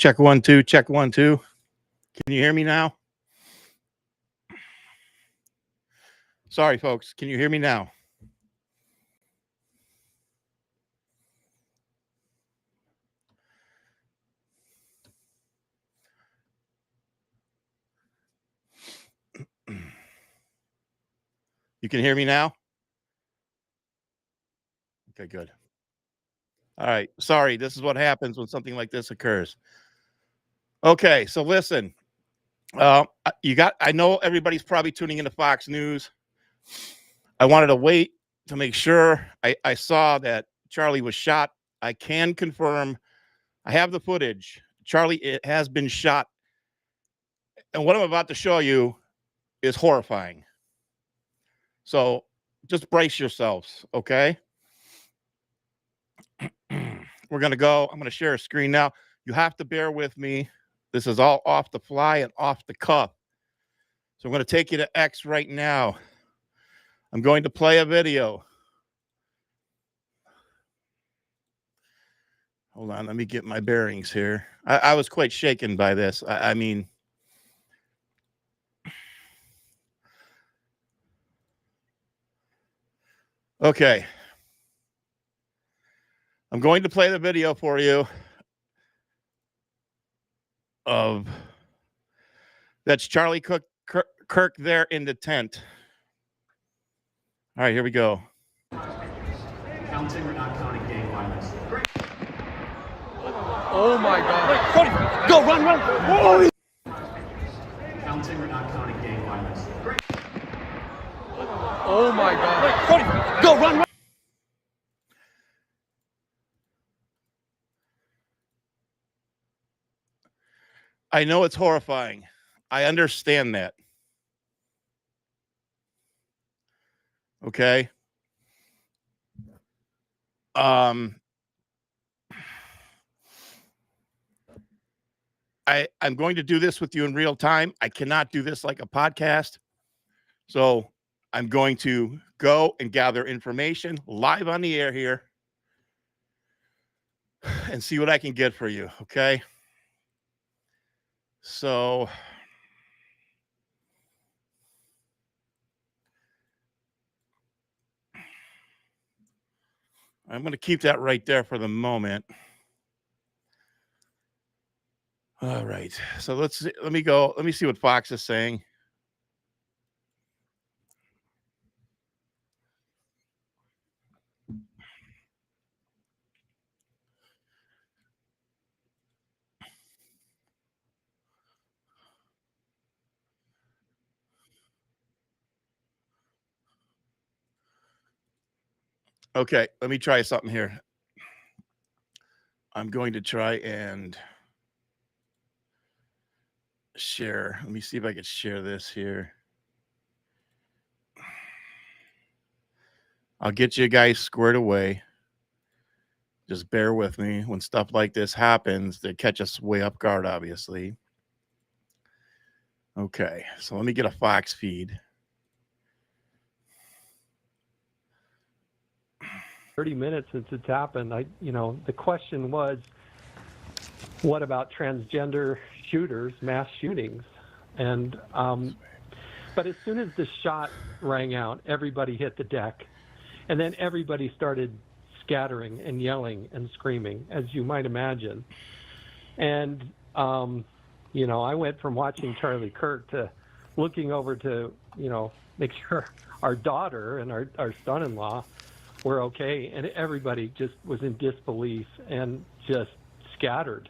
Check 1 2, check 1 2. Can you hear me now? Sorry, folks. Can you hear me now? You can hear me now? Okay, good. All right. Sorry, this is what happens when something like this occurs. Okay, so listen. I know everybody's probably tuning into Fox News. I wanted to wait to make sure. I saw that Charlie was shot. I can confirm. I have the footage. Charlie has been shot. And what I'm about to show you is horrifying. So just brace yourselves, okay? We're going to go. I'm going to share a screen now. You have to bear with me. This is all off the fly and off the cuff. So I'm going to take you to X right now. I'm going to play a video. Hold on. Let me get my bearings here. I was quite shaken by this. I mean, okay. I'm going to play the video for you of that's Charlie Kirk there in the tent. All right, here we go. Counting or not counting gang violence? Great. Oh my God! Cody, go run! Oh. Counting or not counting gang violence? Great. Oh my God! Cody, go run! I know it's horrifying. I understand that. Okay. I'm going to do this with you in real time. I cannot do this like a podcast. So I'm going to go and gather information live on the air here and see what I can get for you. Okay. So I'm going to keep that right there for the moment. All right. So let me go. Let me see what Fox is saying. Okay, let me try something here. I'm going to try and share. Let me see if I can share this here. I'll get you guys squared away. Just bear with me. When stuff like this happens, they catch us way up guard, obviously. Okay, so let me get a Fox feed. 30 minutes since it's happened. The question was, what about transgender shooters, mass shootings? And but as soon as the shot rang out, everybody hit the deck, and then everybody started scattering and yelling and screaming, as you might imagine. And I went from watching Charlie Kirk to looking over to make sure our daughter and our son-in-law were okay, and everybody just was in disbelief and just scattered.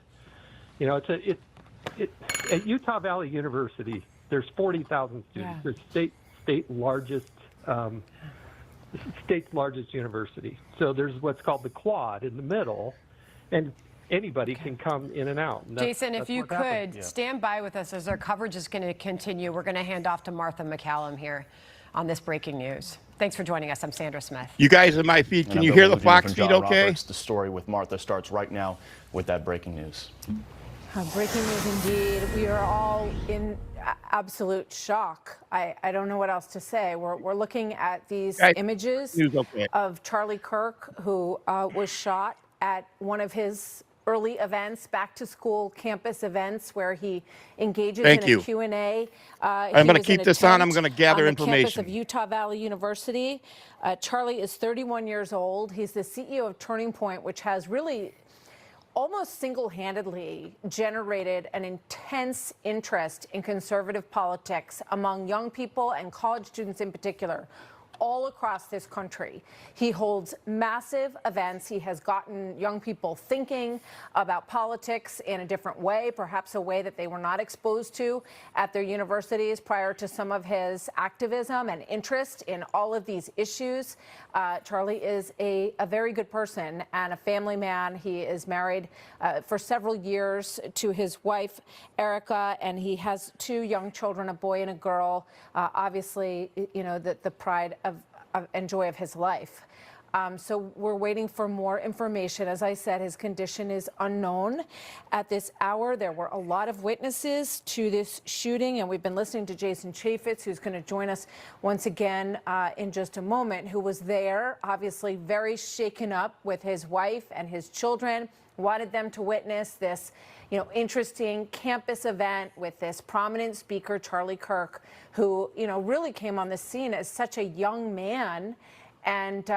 It's at Utah Valley University. There's 40,000 students. Yeah. There's state's largest university. So there's what's called the quad in the middle, and anybody can come in and out. And Jason, if you could stand by with us as our coverage is going to continue. We're going to hand off to Martha McCallum here on this breaking news. Thanks for joining us. I'm Sandra Smith. You guys in my feed, can you hear the Fox feed okay? Roberts. The story with Martha starts right now with that breaking news. Breaking news indeed. We are all in absolute shock. I don't know what else to say. We're looking at these images of Charlie Kirk, who was shot at one of his early events, back to school campus events where he engages Thank in you. a Q&A. I'm going to keep this on. I'm going to gather on the campus of information. Utah Valley University. Charlie is 31 years old. He's the CEO of Turning Point, which has really almost single-handedly generated an intense interest in conservative politics among young people and college students in particular, all across this country. He holds massive events. He has gotten young people thinking about politics in a different way, perhaps a way that they were not exposed to at their universities prior to some of his activism and interest in all of these issues. Charlie is a very good person and a family man. He is married for several years to his wife, Erica, and he has 2 young children, a boy and a girl. Obviously, you know, the pride and joy of his life. So we're waiting for more information. As I said, his condition is unknown at this hour. There were a lot of witnesses to this shooting, and we've been listening to Jason Chaffetz, who's going to join us once again in just a moment, who was there, obviously very shaken up with his wife and his children, wanted them to witness this, you know, interesting campus event with this prominent speaker, Charlie Kirk, who, you know, really came on the scene as such a young man and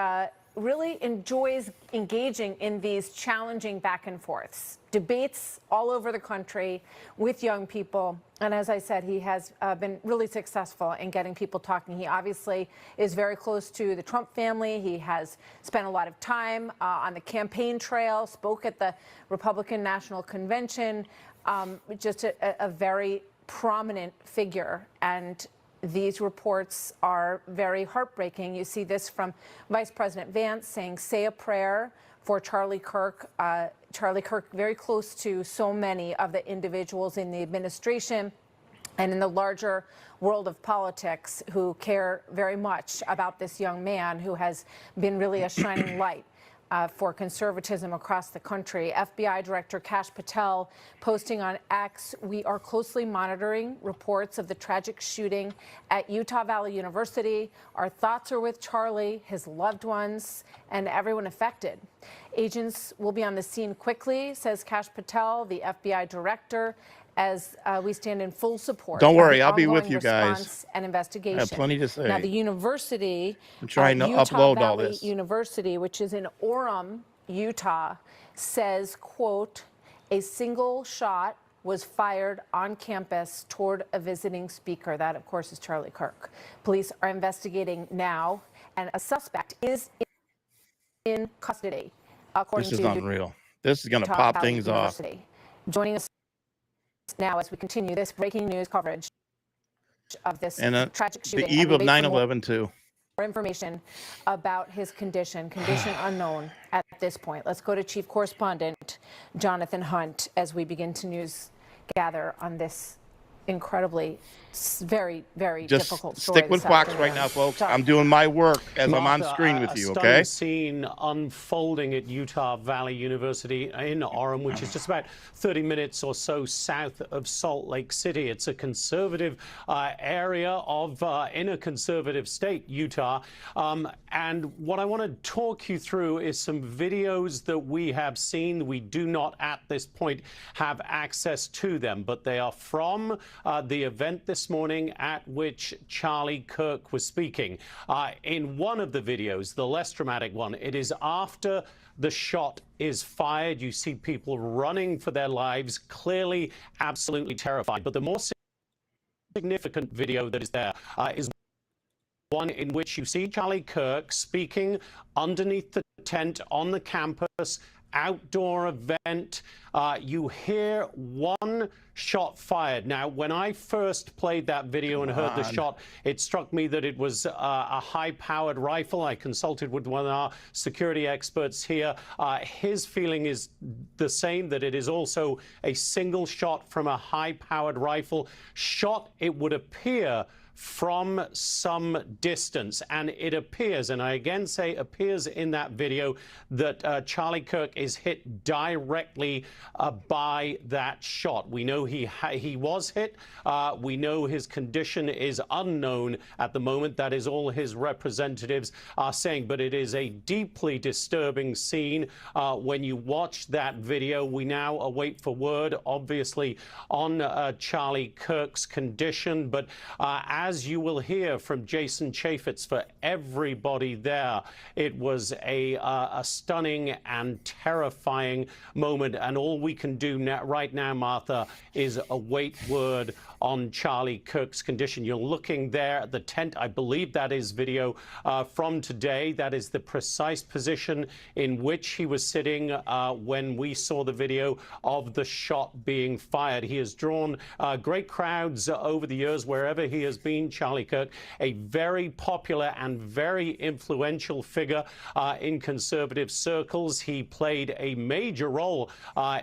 really enjoys engaging in these challenging back and forths, debates all over the country with young people. And as I said, he has been really successful in getting people talking. He obviously is very close to the Trump family. He has spent a lot of time on the campaign trail, spoke at the Republican National Convention, just a very prominent figure. And these reports are very heartbreaking. You see this from Vice President Vance saying, say a prayer for Charlie Kirk. Charlie Kirk, very close to so many of the individuals in the administration and in the larger world of politics who care very much about this young man who has been really a shining light for conservatism across the country. FBI Director Kash Patel posting on X, we are closely monitoring reports of the tragic shooting at Utah Valley University. Our thoughts are with Charlie, his loved ones, and everyone affected. Agents will be on the scene quickly, says Kash Patel, the FBI Director, as we stand in full support. Don't worry, of I'll the be with ongoing you guys. response and investigation. I have plenty to say. Now, the university, I'm trying to Utah upload all Valley this. University, which is in Orem, Utah, says, quote, a single shot was fired on campus toward a visiting speaker. That, of course, is Charlie Kirk. Police are investigating now, and a suspect is in custody, according This to is unreal. This is going to Utah pop Valley things off. University. Joining us now as we continue this breaking news coverage of this And tragic shooting. the eve of And we wait for 9/11 too. more information about his condition unknown at this point. Let's go to Chief Correspondent Jonathan Hunt as we begin to news gather on this incredibly, very, very Just difficult story. stick with this Fox afternoon. right now, folks. Sorry. I'm doing my work as I'm on Martha, screen with you, a okay? stunning scene unfolding at Utah Valley University in Orem, which is just about 30 minutes or so south of Salt Lake City. It's a conservative area of in a conservative state, Utah. And what I want to talk you through is some videos that we have seen. We do not at this point have access to them, but they are from the event this morning at which Charlie Kirk was speaking. In one of the videos, the less dramatic one, it is after the shot is fired. You see people running for their lives, clearly absolutely terrified. But the more significant video that is there is one in which you see Charlie Kirk speaking underneath the tent on the campus, outdoor event. You hear one shot fired. Now, when I first played that video and heard the shot, it struck me that it was a high-powered rifle. I consulted with one of our security experts here. His feeling is the same, that it is also a single shot from a high-powered rifle. Shot, it would appear, from some distance. And it appears, and I again say appears in that video, that Charlie Kirk is is hit directly by that shot. We know he was hit. We know his condition is unknown at the moment. That is all his representatives are saying. But it is a deeply disturbing scene when you watch that video. We now await for word, obviously, on Charlie Kirk's condition. But as you will hear from Jason Chaffetz, for everybody there, it was a stunning and terrifying moment. And all we can do right now, Martha, is await word on Charlie Kirk's condition. You're looking there at the tent. I believe that is video from today. That is the precise position in which he was sitting when we saw the video of the shot being fired. He has drawn great crowds over the years wherever he has been, Charlie Kirk, a very popular and very influential figure in conservative circles. He played a major role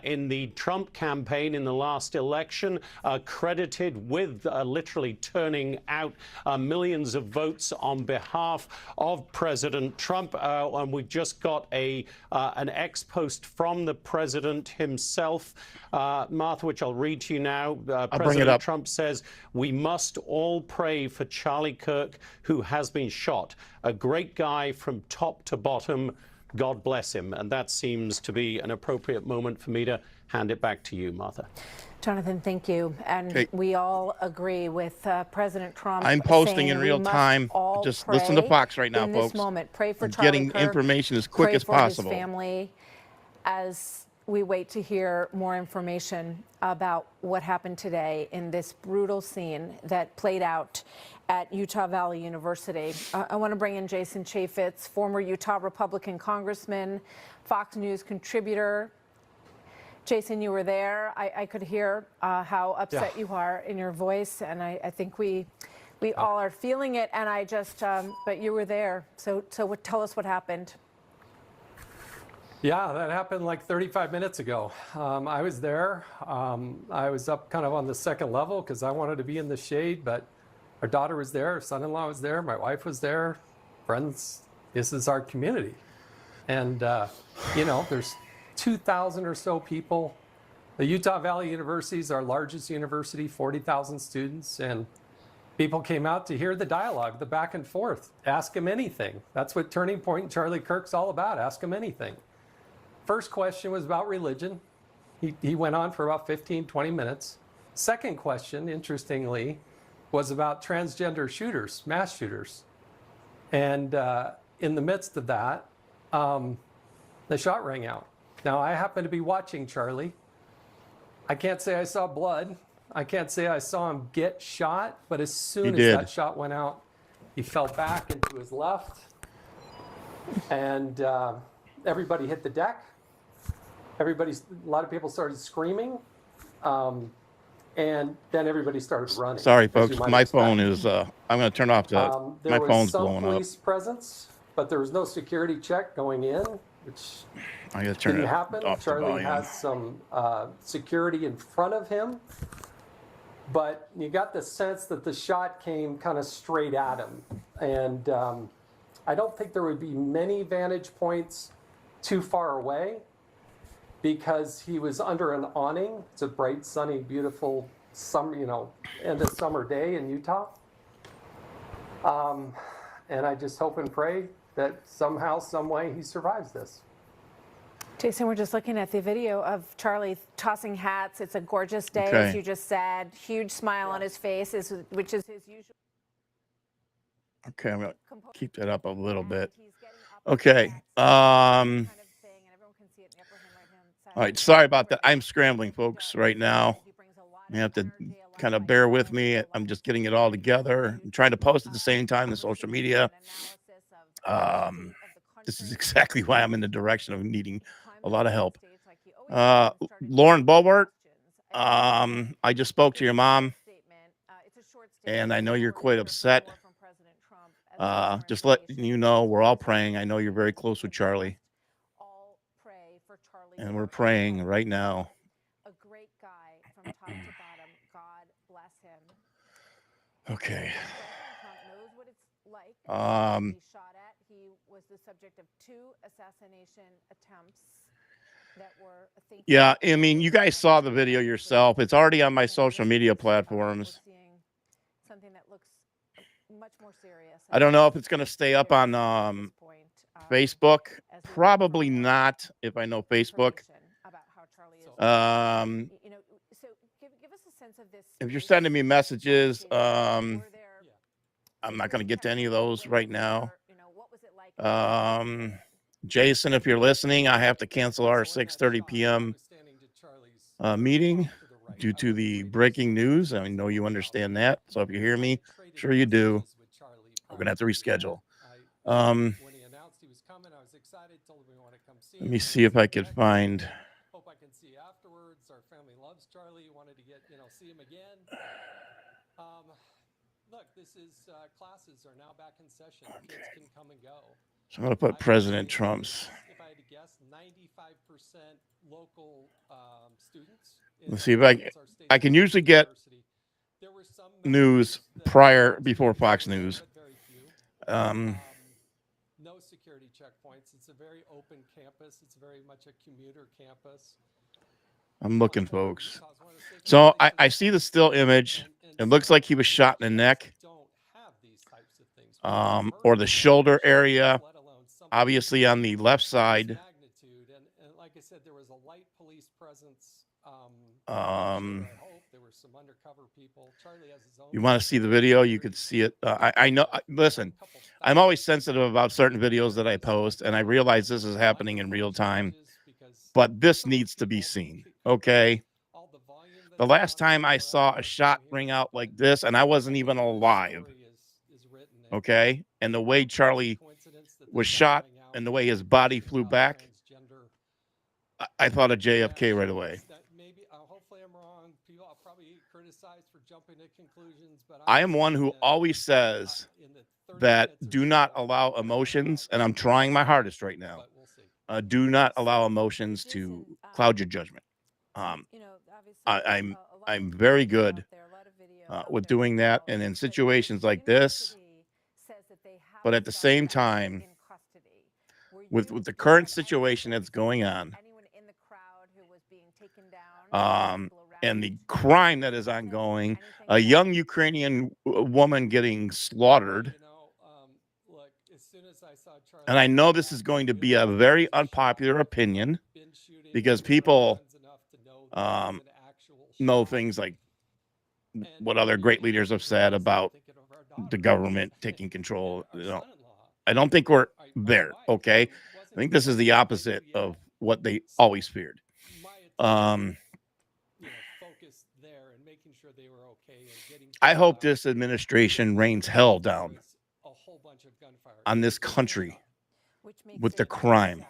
in the Trump campaign in the last election, credited with literally turning out millions of votes on behalf of President Trump. And we've just got an ex post from the president himself, Martha, which I'll read to you now. President Trump says, "We must all pray for Charlie Kirk, who has been shot. A great guy from top to bottom. God bless him." And that seems to be an appropriate moment for me to hand it back to you, Martha. Jonathan, thank you. And we all agree with President Trump. I'm posting in real time. Just listen to Fox right now, in folks. This moment, pray for Charlie getting Kirk, information as quick as possible. Pray for his family as we wait to hear more information about what happened today in this brutal scene that played out at Utah Valley University. I want to bring in Jason Chaffetz, former Utah Republican congressman, Fox News contributor. Jason, you were there. I could hear how upset you are in your voice, and I think we all are feeling it. And I just, but you were there, so tell us what happened. Yeah, that happened like 35 minutes ago. I was there. I was up kind of on the second level because I wanted to be in the shade, but our daughter was there, our son-in-law was there, my wife was there, friends. This is our community. And, you know, there's 2,000 or so people. The Utah Valley University is our largest university, 40,000 students, and people came out to hear the dialogue, the back and forth. Ask him anything. That's what Turning Point and Charlie Kirk's all about. Ask him anything. First question was about religion. He went on for about 15, 20 minutes. Second question, interestingly, was about transgender shooters, mass shooters. And in the midst of that, the shot rang out. Now, I happen to be watching Charlie. I can't say I saw blood. I can't say I saw him get shot, but as soon as that shot went out, he fell back into his left, and everybody hit the deck. A lot of people started screaming, and then everybody started running. Sorry, folks, my phone is, I'm going to turn off my phone's blowing up. There was some police presence, but there was no security check going in, which didn't happen. Charlie has some security in front of him, but you got the sense that the shot came kind of straight at him. And I don't think there would be many vantage points too far away because he was under an awning. It's a bright, sunny, beautiful summer, end of summer day in Utah. And I just hope and pray that somehow, some way he survives this. Jason, we're just looking at the video of Charlie tossing hats. It's a gorgeous day, as you just said. Huge smile on his face, which is his usual. Okay, I'm going to keep that up a little bit. Okay. All right, sorry about that. I'm scrambling, folks, right now. You have to kind of bear with me. I'm just getting it all together. I'm trying to post at the same time to social media. This is exactly why I'm in the direction of needing a lot of help. Lauren Boebert, I just spoke to your mom, and I know you're quite upset. Just letting you know, we're all praying. I know you're very close with Charlie. And we're praying right now. A great guy from top to bottom. God bless him. Okay. Trump knows what it's like. He shot at. He was the subject of 2 assassination attempts. Yeah, I mean, you guys saw the video yourself. It's already on my social media platforms. Something that looks much more serious. I don't know if it's going to stay up on Facebook. Probably not, if I know Facebook. Give us a sense of this. If you're sending me messages, I'm not going to get to any of those right now. Jason, if you're listening, I have to cancel our 6:30 p.m. Meeting due to the breaking news. I know you understand that. So if you hear me, sure you do. We're going to have to reschedule. Let me see if I could find. Hope I can see you afterwards. Our family loves Charlie. Wanted to get, see him again. Look, this is classes are now back in session. Kids can come and go. So I'm going to put President Trump's. If I had to guess, 95% local students. Let's see if I can usually get news before Fox News. No security checkpoints. It's a very open campus. It's very much a commuter campus. I'm looking, folks. So I see the still image. It looks like he was shot in the neck, or the shoulder area, obviously on the left side. And like I said, there was a light police presence. I hope there were some undercover people. Charlie has his own. You want to see the video? You could see it. I know. Listen, I'm always sensitive about certain videos that I post, and I realize this is happening in real time. But this needs to be seen. Okay. The last time I saw a shot ring out like this, and I wasn't even alive. Okay. And the way Charlie was shot and the way his body flew back, I thought of JFK right away. Hopefully I'm wrong. People I'll probably criticize for jumping to conclusions, but I am one who always says that do not allow emotions, and I'm trying my hardest right now. Do not allow emotions to cloud your judgment. I'm very good with doing that, and in situations like this. But at the same time, with the current situation that's going on, and the crime that is ongoing, a young Ukrainian woman getting slaughtered. And I know this is going to be a very unpopular opinion because people know things like what other great leaders have said about the government taking control. I don't think we're there. Okay. I think this is the opposite of what they always feared. I hope this administration rains hell down on this country with the crime.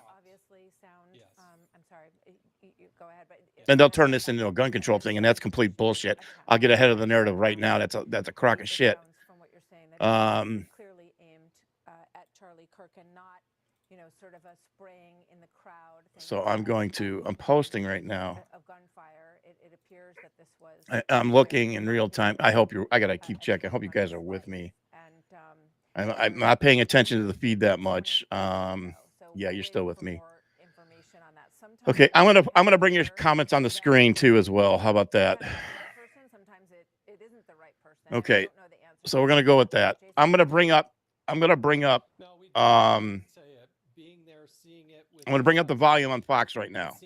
And they'll turn this into a gun control thing, and that's complete bullshit. I'll get ahead of the narrative right now. That's a crock of shit. Clearly aimed at Charlie Kirk and not, sort of a spraying in the crowd. So I'm posting right now. Of gunfire. It appears that this was. I'm looking in real time. I gotta keep checking. I hope you guys are with me. I'm not paying attention to the feed that much. Yeah, you're still with me. Okay, I'm gonna bring your comments on the screen too as well. How about that? Okay, so we're gonna go with that. I'm gonna bring up the volume on Fox right now,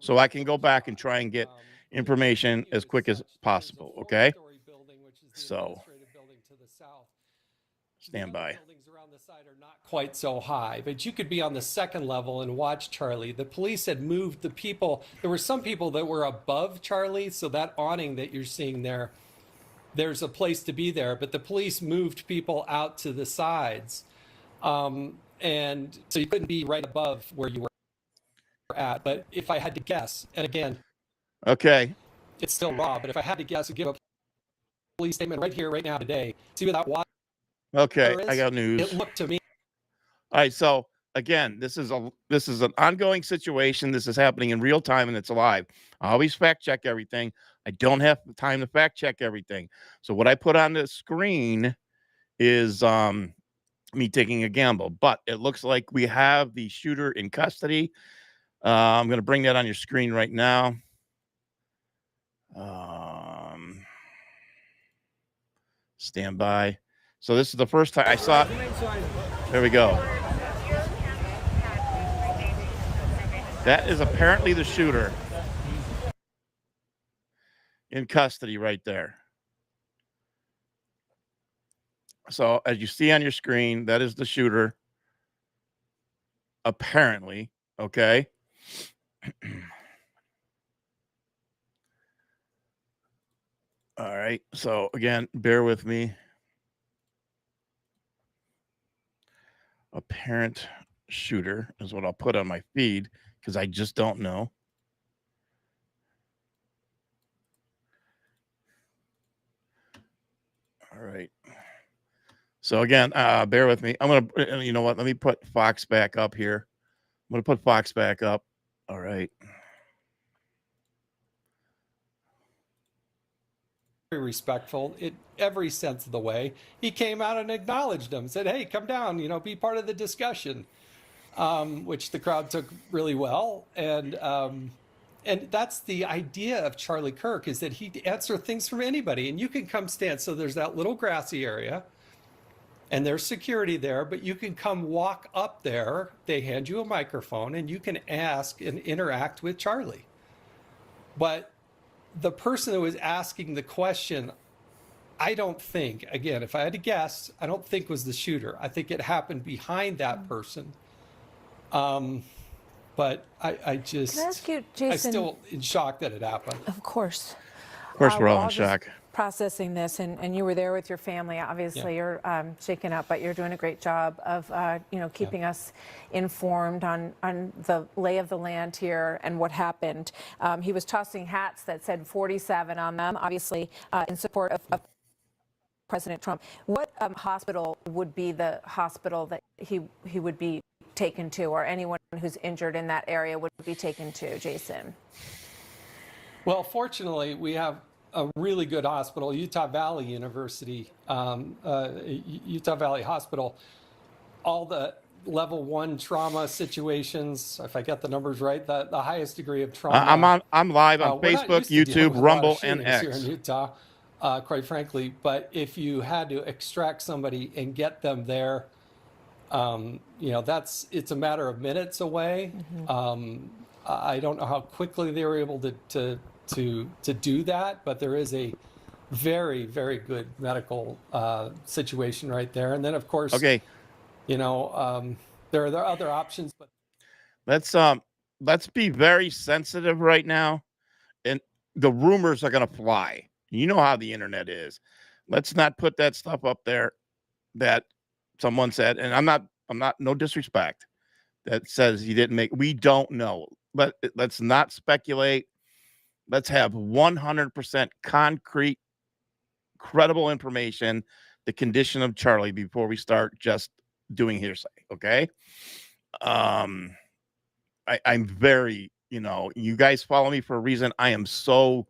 so I can go back and try and get information as quick as possible. Okay, so stand by. Quite so high, but you could be on the second level and watch Charlie. The police had moved the people. There were some people that were above Charlie, so that awning that you're seeing there's a place to be there, but the police moved people out to the sides, and so you couldn't be right above where you were at. But if I had to guess, and again, okay, it's still raw, but if I had to guess and give a police statement right here, right now, today, see where that water okay, is? I got news. It looked to me. All right, so again, this is an ongoing situation. This is happening in real time, and it's alive. I always fact check everything. I don't have time to fact check everything. So what I put on the screen is me taking a gamble. But it looks like we have the shooter in custody. I'm going to bring that on your screen right now. Stand by. So this is the first time I saw it. There we go. That is apparently the shooter in custody right there. So as you see on your screen, that is the shooter. Apparently, okay. All right. So again, bear with me. Apparent shooter is what I'll put on my feed because I just don't know. All right. So again, bear with me. I'm gonna, you know what? Let me put Fox back up here. I'm gonna put Fox back up. All right. Very respectful in every sense of the way. He came out and acknowledged them, said, "Hey, come down, be part of the discussion," which the crowd took really well. And that's the idea of Charlie Kirk, is that he'd answer things from anybody, and you can come stand. So there's that little grassy area, and there's security there, but you can come walk up there. They hand you a microphone, and you can ask and interact with Charlie. But the person that was asking the question, I don't think, again, if I had to guess, I don't think was the shooter. I think it happened behind that person. But I just, Can I ask you, Jason? I'm still in shock that it happened. Of course. Of course, we're all in just shock. Processing this, and you were there with your family. Obviously, you're shaken up, but you're doing a great job of, keeping us informed on the lay of the land here and what happened. He was tossing hats that said 47 on them, obviously in support of President Trump. What hospital would be the hospital that he would be taken to, or anyone who's injured in that area would be taken to, Jason? Well, fortunately, we have a really good hospital, Utah Valley University, Utah Valley Hospital. All the level 1 trauma situations, if I get the numbers right, the highest degree of trauma. I'm live on Facebook, YouTube, Rumble, and X. Here in Utah, quite frankly. But if you had to extract somebody and get them there, it's a matter of minutes away. Mm-hmm. I don't know how quickly they were able to do that, but there is a very, very good medical situation right there. And then, of course, there are other options. But let's be very sensitive right now, and the rumors are going to fly. You know how the internet is. Let's not put that stuff up there that someone said, and I'm not, no disrespect, that says he didn't make. We don't know. Let's not speculate. Let's have 100% concrete, credible information, the condition of Charlie, before we start just doing hearsay. Okay. I'm very, you guys follow me for a reason. I am so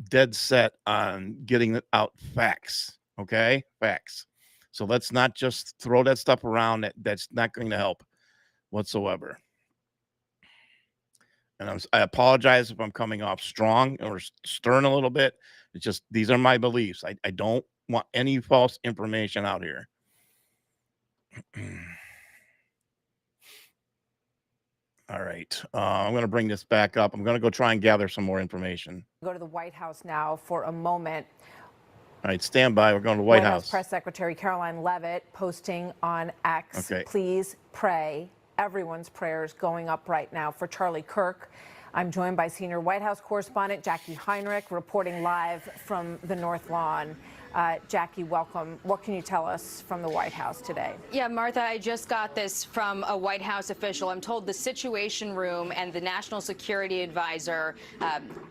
dead set on getting out facts. Okay. Facts. So let's not just throw that stuff around. That's not going to help whatsoever. And I apologize if I'm coming off strong or stern a little bit. It's just, these are my beliefs. I don't want any false information out here. All right. I'm going to bring this back up. I'm going to go try and gather some more information. Go to the White House now for a moment. All right, stand by. We're going to the White House. Press Secretary Caroline Leavitt posting on X, Please pray. Everyone's prayers going up right now for Charlie Kirk. I'm joined by senior White House correspondent Jackie Heinrich, reporting live from the North Lawn. Jackie, welcome. What can you tell us from the White House today? Yeah, Martha, I just got this from a White House official. I'm told the Situation Room and the National Security Advisor,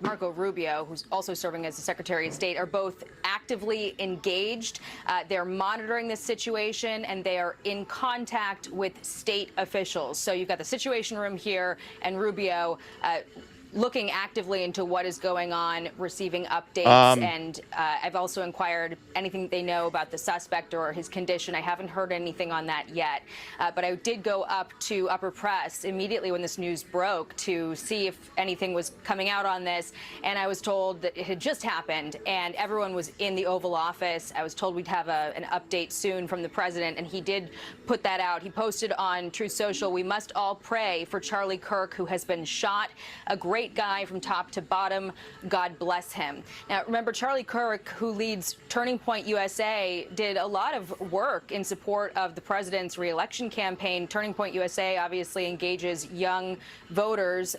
Marco Rubio, who's also serving as the Secretary of State, are both actively engaged. They're monitoring this situation, and they are in contact with state officials. So you've got the Situation Room here, and Rubio looking actively into what is going on, receiving updates, Um, and I've also inquired anything they know about the suspect or his condition. I haven't heard anything on that yet, but I did go up to Upper Press immediately when this news broke to see if anything was coming out on this, and I was told that it had just happened, and everyone was in the Oval Office. I was told we'd have an update soon from the president, and he did put that out. He posted on Truth Social, "We must all pray for Charlie Kirk, who has been shot. A great guy from top to bottom. God bless him." Now, remember, Charlie Kirk, who leads Turning Point USA, did a lot of work in support of the president's reelection campaign. Turning Point USA obviously engages young voters,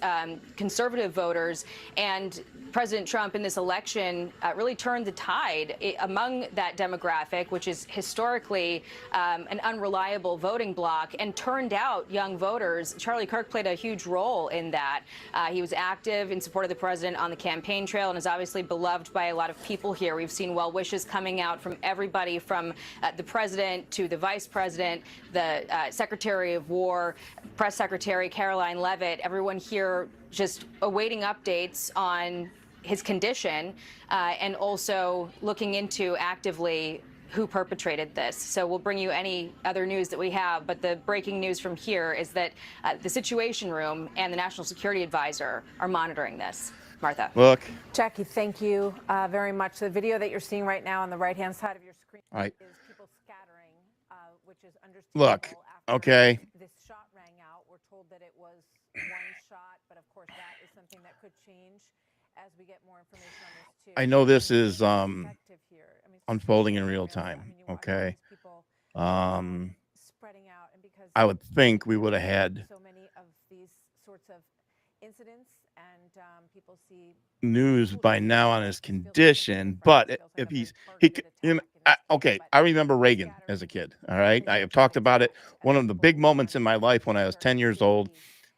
conservative voters, and President Trump in this election really turned the tide among that demographic, which is historically an unreliable voting bloc, and turned out young voters. Charlie Kirk played a huge role in that. He was active in support of the president on the campaign trail and is obviously beloved by a lot of people here. We've seen well wishes coming out from everybody from the president to the vice president, the Secretary of War, Press Secretary Caroline Leavitt, everyone here just awaiting updates on his condition and also looking into actively who perpetrated this. So we'll bring you any other news that we have, but the breaking news from here is that the Situation Room and the National Security Advisor are monitoring this. Martha. Look. Jackie, thank you very much. The video that you're seeing right now on the right-hand side of your screen is people scattering, which is understandable. Look, okay. This shot rang out. We're told that it was one shot, but of course that is something that could change as we get more information on this too. I know this is unfolding in real time. Okay. Spreading out, and because I would think we would have had so many of these sorts of incidents, and people see news by now on his condition, but if okay, I remember Reagan as a kid. All right. I have talked about it. One of the big moments in my life when I was 10 years old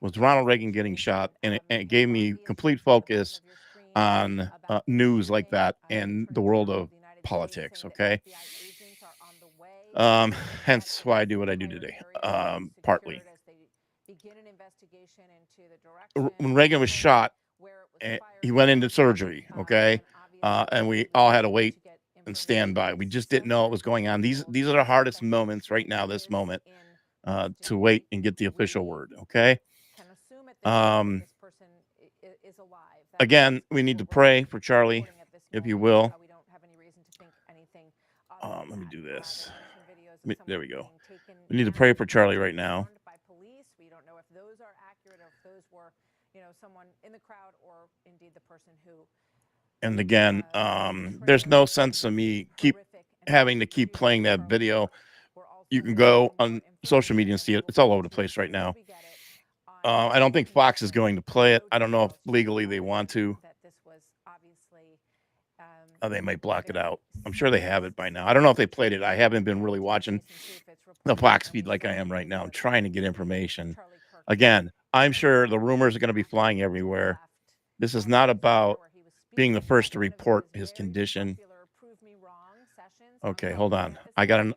was Ronald Reagan getting shot, and it gave me complete focus on news like that and the world of politics. Okay. Hence why I do what I do today. Partly. When Reagan was shot, he went into surgery. Okay. And we all had to wait and stand by. We just didn't know what was going on. These are the hardest moments right now, this moment, to wait and get the official word. Okay. Again, we need to pray for Charlie, if you will. Let me do this. There we go. We need to pray for Charlie right now. We don't know if those are accurate or if those were, someone in the crowd or indeed the person who. And again, there's no sense of me having to keep playing that video. You can go on social media and see it. It's all over the place right now. I don't think Fox is going to play it. I don't know if legally they want to. They might block it out. I'm sure they have it by now. I don't know if they played it. I haven't been really watching the Fox feed like I am right now. I'm trying to get information. Again, I'm sure the rumors are going to be flying everywhere. This is not about being the first to report his condition. Okay, hold on. I got an.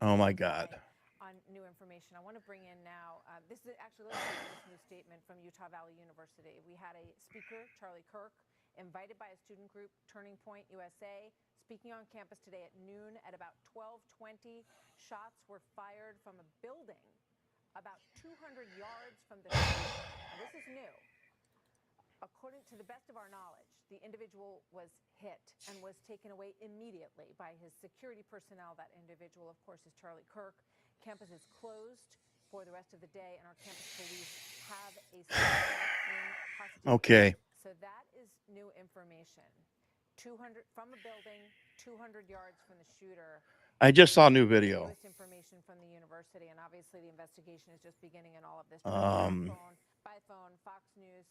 Oh my God. On new information, I want to bring in now. This is actually this new statement from Utah Valley University. We had a speaker, Charlie Kirk, invited by a student group, Turning Point USA, speaking on campus today at noon. At about 12:20, shots were fired from a building about 200 yards from the school. This is new. According to the best of our knowledge, the individual was hit and was taken away immediately by his security personnel. That individual, of course, is Charlie Kirk. Campus is closed for the rest of the day, and our campus police have a in custody. Okay. So that is new information. 200 from a building, 200 yards from the shooter. I just saw a new video. Information from the university, and obviously the investigation is just beginning in all of this. By phone, Fox News,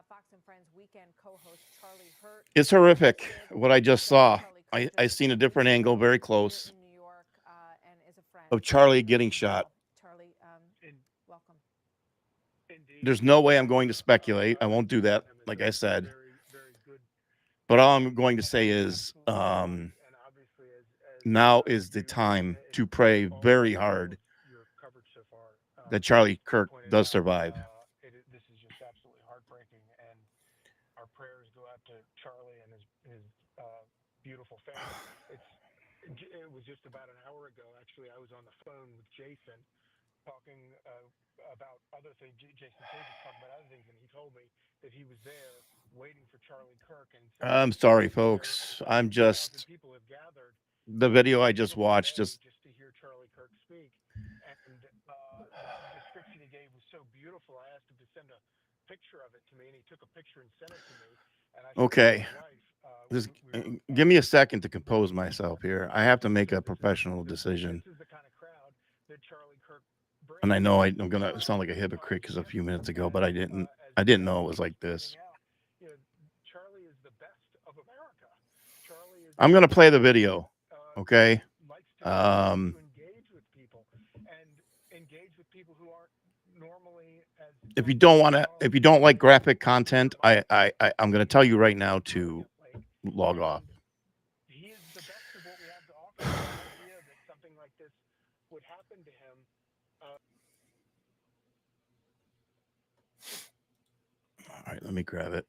Fox and Friends weekend co-host Charlie Hurt. It's horrific what I just saw. I seen a different angle, very close, of Charlie getting shot. Charlie, welcome. There's no way I'm going to speculate. I won't do that, like I said. But all I'm going to say is now is the time to pray very hard that Charlie Kirk does survive. It was just about an hour ago. Actually, I was on the phone with Jason talking about other things. Jason Tate was talking about other things, and he told me that he was there waiting for Charlie Kirk. And I'm sorry, folks. I'm just people have gathered. The video I just watched just to hear Charlie Kirk speak, and the description he gave was so beautiful. I asked him to send a picture of it to me, and he took a picture and sent it to me. And I okay. Give me a second to compose myself here. I have to make a professional decision. This is the kind of crowd that Charlie Kirk brings. And I know I'm gonna sound like a hypocrite because a few minutes ago, but I didn't know it was like this. Charlie is the best of America. Charlie is I'm gonna play the video. Okay. Engage with people and engage with people who aren't normally as. If you don't like graphic content, I'm gonna tell you right now to log off. He is the best of what we have to offer. The idea that something like this would happen to him. All right, let me grab it.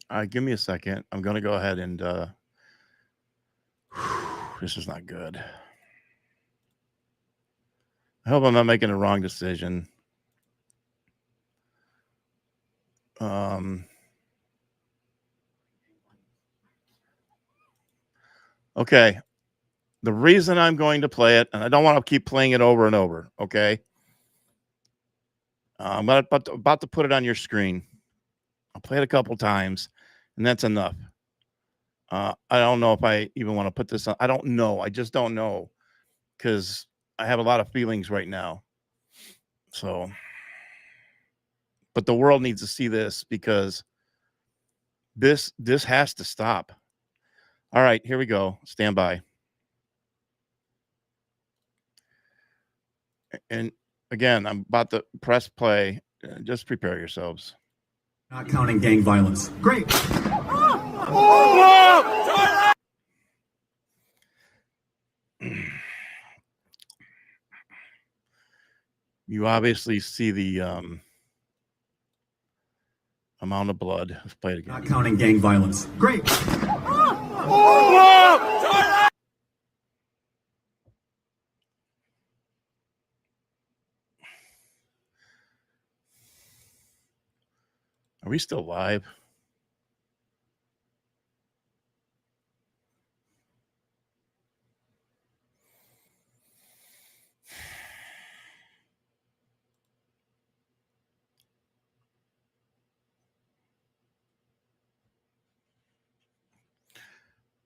All right, give me a second. I'm going to go ahead and this is not good. I hope I'm not making a wrong decision. Okay. The reason I'm going to play it, and I don't want to keep playing it over and over, okay? I'm about to put it on your screen. I'll play it a couple times, and that's enough. I don't know if I even want to put this on. I don't know. I just don't know, because I have a lot of feelings right now. So, but the world needs to see this, because this has to stop. All right, here we go. Stand by. And again, I'm about to press play. Just prepare yourselves. Not counting gang violence. Great. You obviously see the amount of blood. Let's play it again. Not counting gang violence. Great. Are we still live?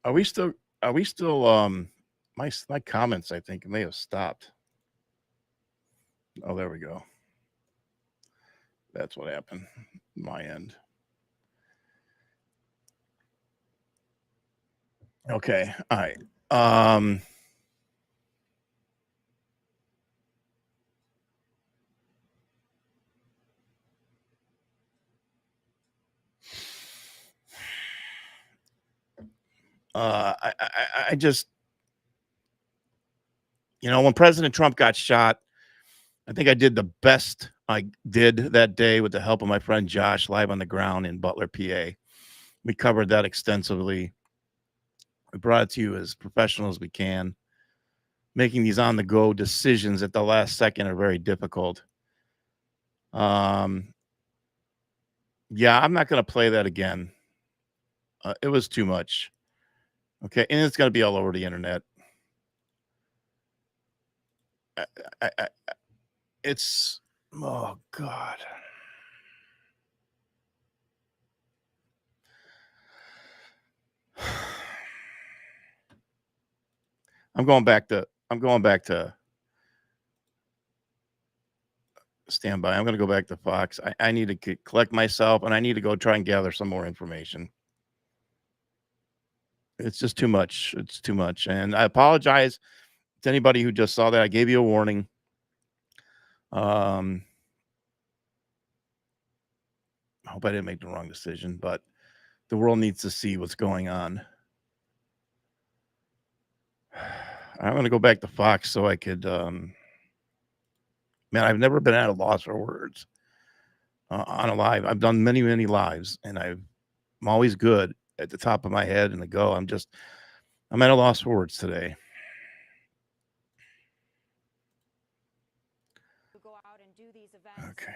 Are we still my comments, I think, may have stopped. Oh, there we go. That's what happened. My end. Okay. All right. I just, when President Trump got shot, I think I did the best I did that day with the help of my friend Josh, live on the ground in Butler, PA. We covered that extensively. We brought it to you as professional as we can. Making these on-the-go decisions at the last second are very difficult. Yeah, I'm not going to play that again. It was too much. Okay, and it's going to be all over the internet. It's, oh, God. I'm going back to standby. I'm going to go back to Fox. I need to collect myself, and I need to go try and gather some more information. It's just too much. It's too much. And I apologize to anybody who just saw that. I gave you a warning. I hope I didn't make the wrong decision, but the world needs to see what's going on. I'm going to go back to Fox so I could, man, I've never been at a loss for words. on a live. I've done many, many lives, and I'm always good at the top of my head and the go. I'm at a loss for words today. Go out and do these events. Okay.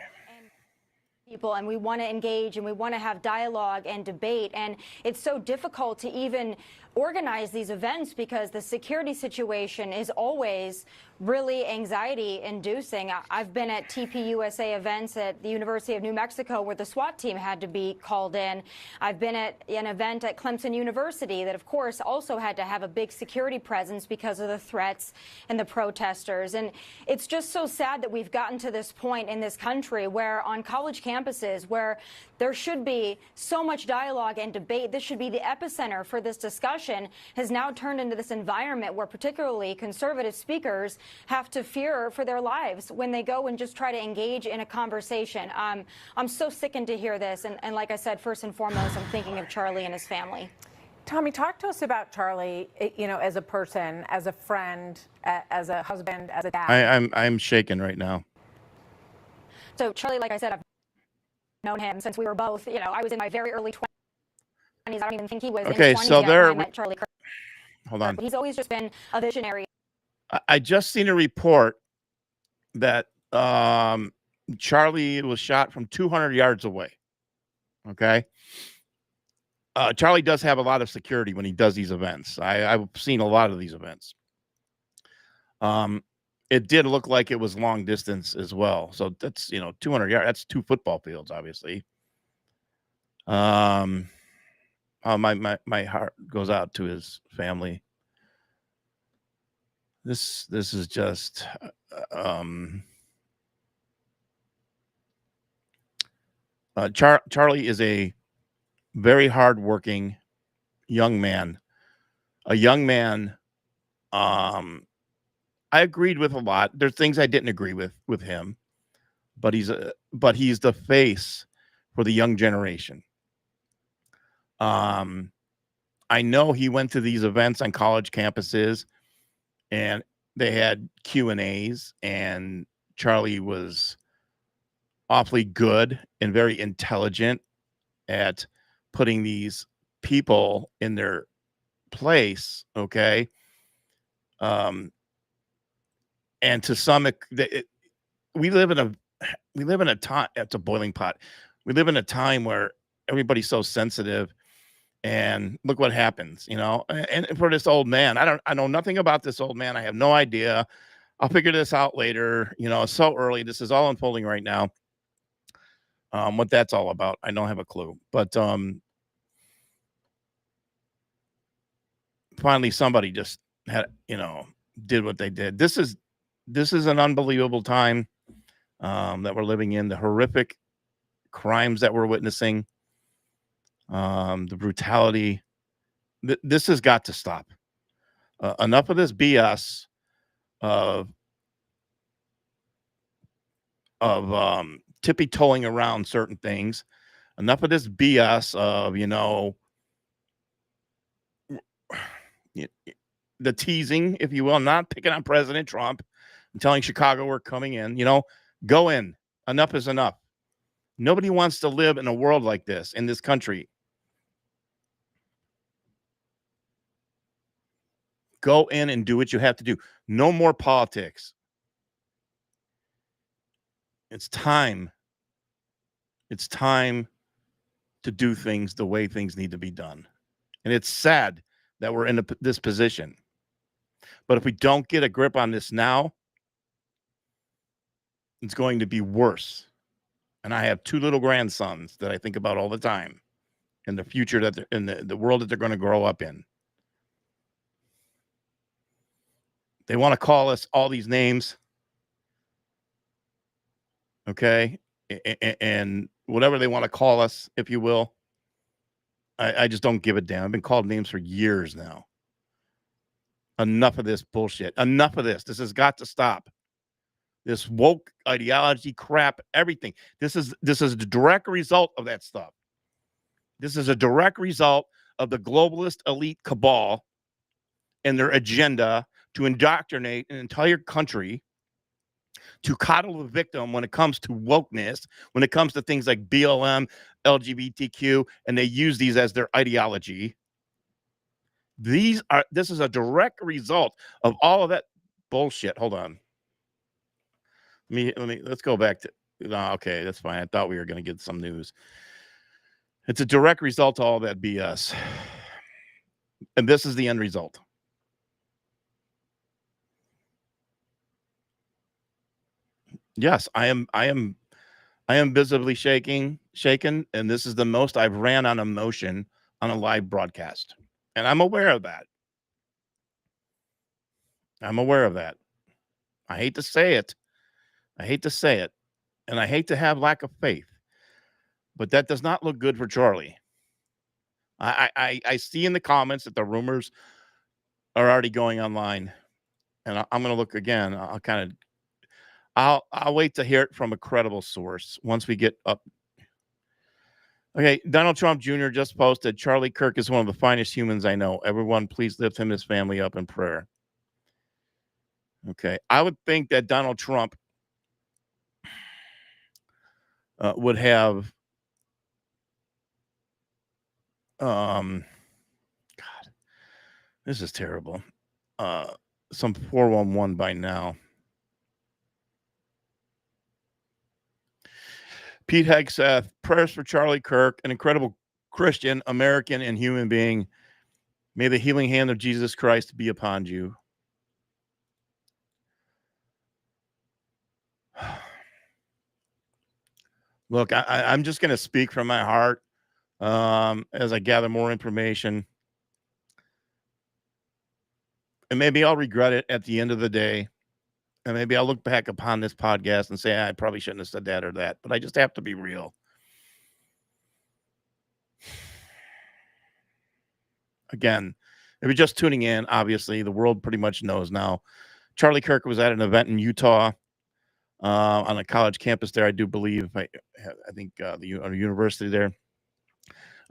People, and we want to engage and we want to have dialogue and debate, and it's so difficult to even organize these events because the security situation is always really anxiety inducing. I've been at TPUSA events at the University of New Mexico where the SWAT team had to be called in. I've been at an event at Clemson University that, of course, also had to have a big security presence because of the threats and the protesters. And it's just so sad that we've gotten to this point in this country where on college campuses where there should be so much dialogue and debate, this should be the epicenter for this discussion, has now turned into this environment where particularly conservative speakers have to fear for their lives when they go and just try to engage in a conversation. I'm so sickened to hear this. And like I said, first and foremost, I'm thinking of Charlie and his family. Tommy, talk to us about Charlie, as a person, as a friend, as a husband, as a dad. I'm shaken right now. So Charlie, like I said, I've known him since we were both, I was in my very early 20s. I don't even think he was in 20s so yet when I met Charlie Kirk. Hold on. He's always just been a visionary. I just seen a report that Charlie was shot from 200 yards away. Okay. Charlie does have a lot of security when he does these events. I've seen a lot of these events. It did look like it was long distance as well. So that's, 200 yards. That's 2 football fields, obviously. My heart goes out to his family. This is just Charlie is a very hardworking young man. A young man. I agreed with a lot. There's things I didn't agree with him, but he's the face for the young generation. I know he went to these events on college campuses and they had Q&As, and Charlie was awfully good and very intelligent at putting these people in their place. Okay. And to some, we live in a time, it's a boiling pot. We live in a time where everybody's so sensitive, and look what happens, and for this old man, I know nothing about this old man. I have no idea. I'll figure this out later. It's so early. This is all unfolding right now. What that's all about, I don't have a clue, but, finally somebody just had, did what they did. This is an unbelievable time, that we're living in, the horrific crimes that we're witnessing. The brutality, this has got to stop. Enough of this BS of tippy-toeing around certain things. Enough of this BS of, the teasing, if you will, not picking on President Trump and telling Chicago we're coming in, go in. Enough is enough. Nobody wants to live in a world like this in this country. Go in and do what you have to do. No more politics. It's time. It's time to do things the way things need to be done. And it's sad that we're in this position. But if we don't get a grip on this now, it's going to be worse. And I have 2 little grandsons that I think about all the time, and the future that they're in, the world that they're going to grow up in. They want to call us all these names. Okay. And whatever they want to call us, if you will. I just don't give a damn. I've been called names for years now. Enough of this bullshit. Enough of this. This has got to stop. This woke ideology crap, everything. This is a direct result of that stuff. This is a direct result of the globalist elite cabal and their agenda to indoctrinate an entire country to coddle the victim when it comes to wokeness, when it comes to things like BLM, LGBTQ, and they use these as their ideology. This is a direct result of all of that bullshit. Hold on. Let's go back to, no, okay, that's fine. I thought we were going to get some news. It's a direct result of all that BS. And this is the end result. Yes, I am visibly shaken, and this is the most I've ran on emotion on a live broadcast. And I'm aware of that. I'm aware of that. I hate to say it. And I hate to have lack of faith. But that does not look good for Charlie. I see in the comments that the rumors are already going online. And I'm going to look again. I'll wait to hear it from a credible source once we get up. Okay, Donald Trump Jr. just posted, Charlie Kirk is one of the finest humans I know. Everyone, please lift him and his family up in prayer. Okay, I would think that Donald Trump would have, God, this is terrible. Some 411 by now. Pete Hegseth, prayers for Charlie Kirk, an incredible Christian, American, and human being. May the healing hand of Jesus Christ be upon you. Look, I'm just going to speak from my heart as I gather more information. And maybe I'll regret it at the end of the day. And maybe I'll look back upon this podcast and say, I probably shouldn't have said that or that. But I just have to be real. Again, if you're just tuning in, obviously, the world pretty much knows now. Charlie Kirk was at an event in Utah on a college campus there, I do believe. I think the university there.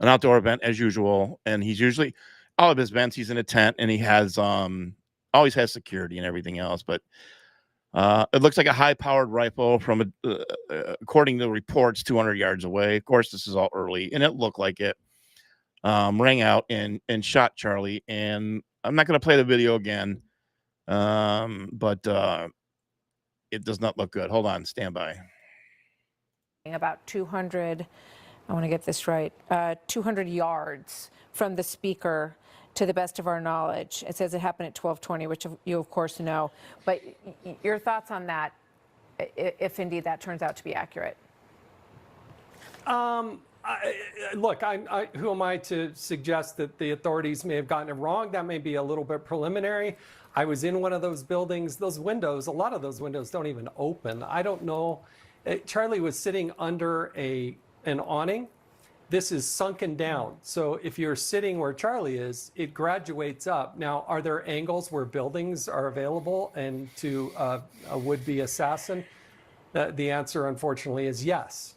An outdoor event as usual. And he's usually, all of his events, he's in a tent and he has always has security and everything else. But it looks like a high-powered rifle from, according to the reports, 200 yards away. Of course, this is all early, and it looked like it. Rang out and shot Charlie. And I'm not going to play the video again, but it does not look good. Hold on, stand by. About 200, I want to get this right, 200 yards from the speaker, to the best of our knowledge. It says it happened at 12:20, which you, of course, know. But your thoughts on that, if indeed that turns out to be accurate? Look, who am I to suggest that the authorities may have gotten it wrong? That may be a little bit preliminary. I was in one of those buildings. Those windows, a lot of those windows don't even open. I don't know. Charlie was sitting under an awning. This is sunken down. So if you're sitting where Charlie is, it graduates up. Now, are there angles where buildings are available and to a would-be assassin? The answer, unfortunately, is yes.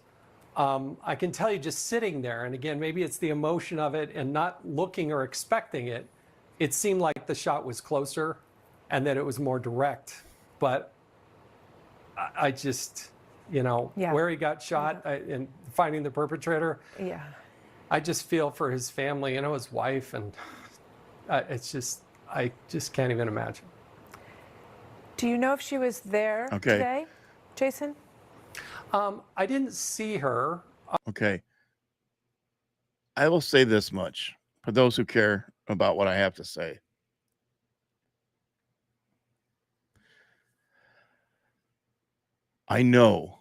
I can tell you just sitting there, and again, maybe it's the emotion of it and not looking or expecting it, it seemed like the shot was closer and that it was more direct. But I just, where he got shot and finding the perpetrator, I just feel for his family, his wife, and it's just, I just can't even imagine. Do you know if she was there today, Jason? I didn't see her. Okay. I will say this much for those who care about what I have to say. I know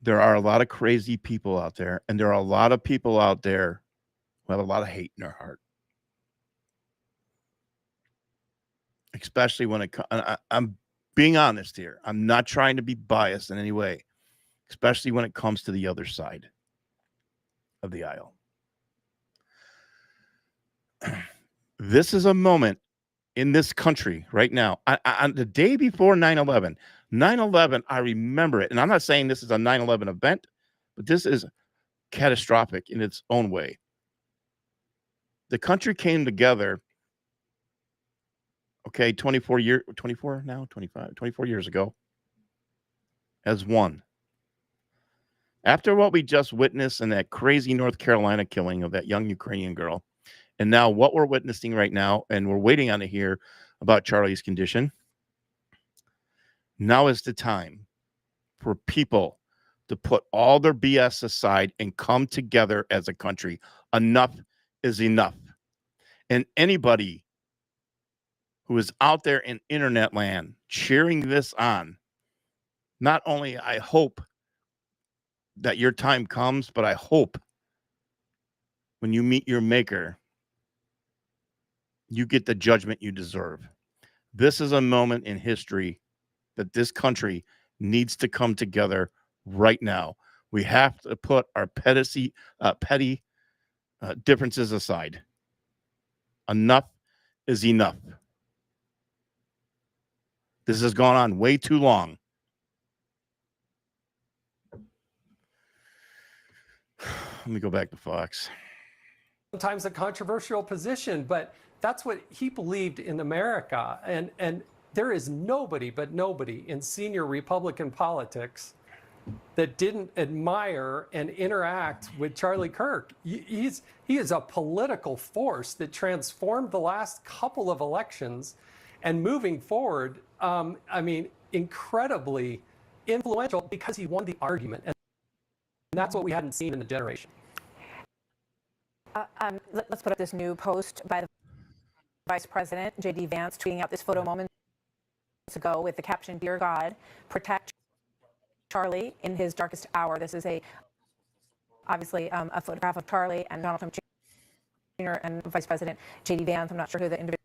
there are a lot of crazy people out there, and there are a lot of people out there who have a lot of hate in their heart. Especially when it comes, I'm being honest here. I'm not trying to be biased in any way, especially when it comes to the other side of the aisle. This is a moment in this country right now. On the day before 9/11, 9/11, I remember it. And I'm not saying this is a 9/11 event, but this is catastrophic in its own way. The country came together, 24 years ago. as one. After what we just witnessed in that crazy North Carolina killing of that young Ukrainian girl, and now what we're witnessing right now, and we're waiting on to hear about Charlie's condition, now is the time for people to put all their BS aside and come together as a country. Enough is enough. And anybody who is out there in internet land cheering this on, not only I hope that your time comes, but I hope when you meet your maker, you get the judgment you deserve. This is a moment in history that this country needs to come together right now. We have to put our petty differences aside. Enough is enough. This has gone on way too long. Let me go back to Fox. Sometimes a controversial position, but that's what he believed in America. And there is nobody but nobody in senior Republican politics that didn't admire and interact with Charlie Kirk. He is a political force that transformed the last couple of elections, and moving forward, I mean, incredibly influential because he won the argument. And that's what we hadn't seen in a generation. Let's put up this new post by the Vice President, J.D. Vance, tweeting out this photo moments ago with the caption, "Dear God, protect Charlie in his darkest hour." This is obviously a photograph of Charlie and Donald Trump Jr. and Vice President J.D. Vance. I'm not sure who the individual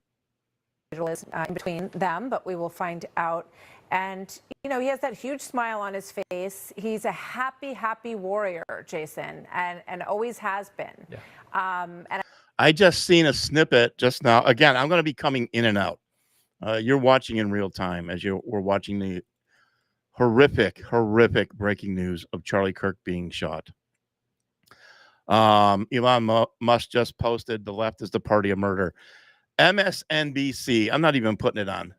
is in between them, but we will find out. And, you know, he has that huge smile on his face. He's a happy, happy warrior, Jason, and always has been. Yeah. And I just seen a snippet just now. Again, I'm going to be coming in and out. You're watching in real time as we're watching the horrific breaking news of Charlie Kirk being shot. Elon Musk just posted, "The left is the party of murder." MSNBC, I'm not even putting it on,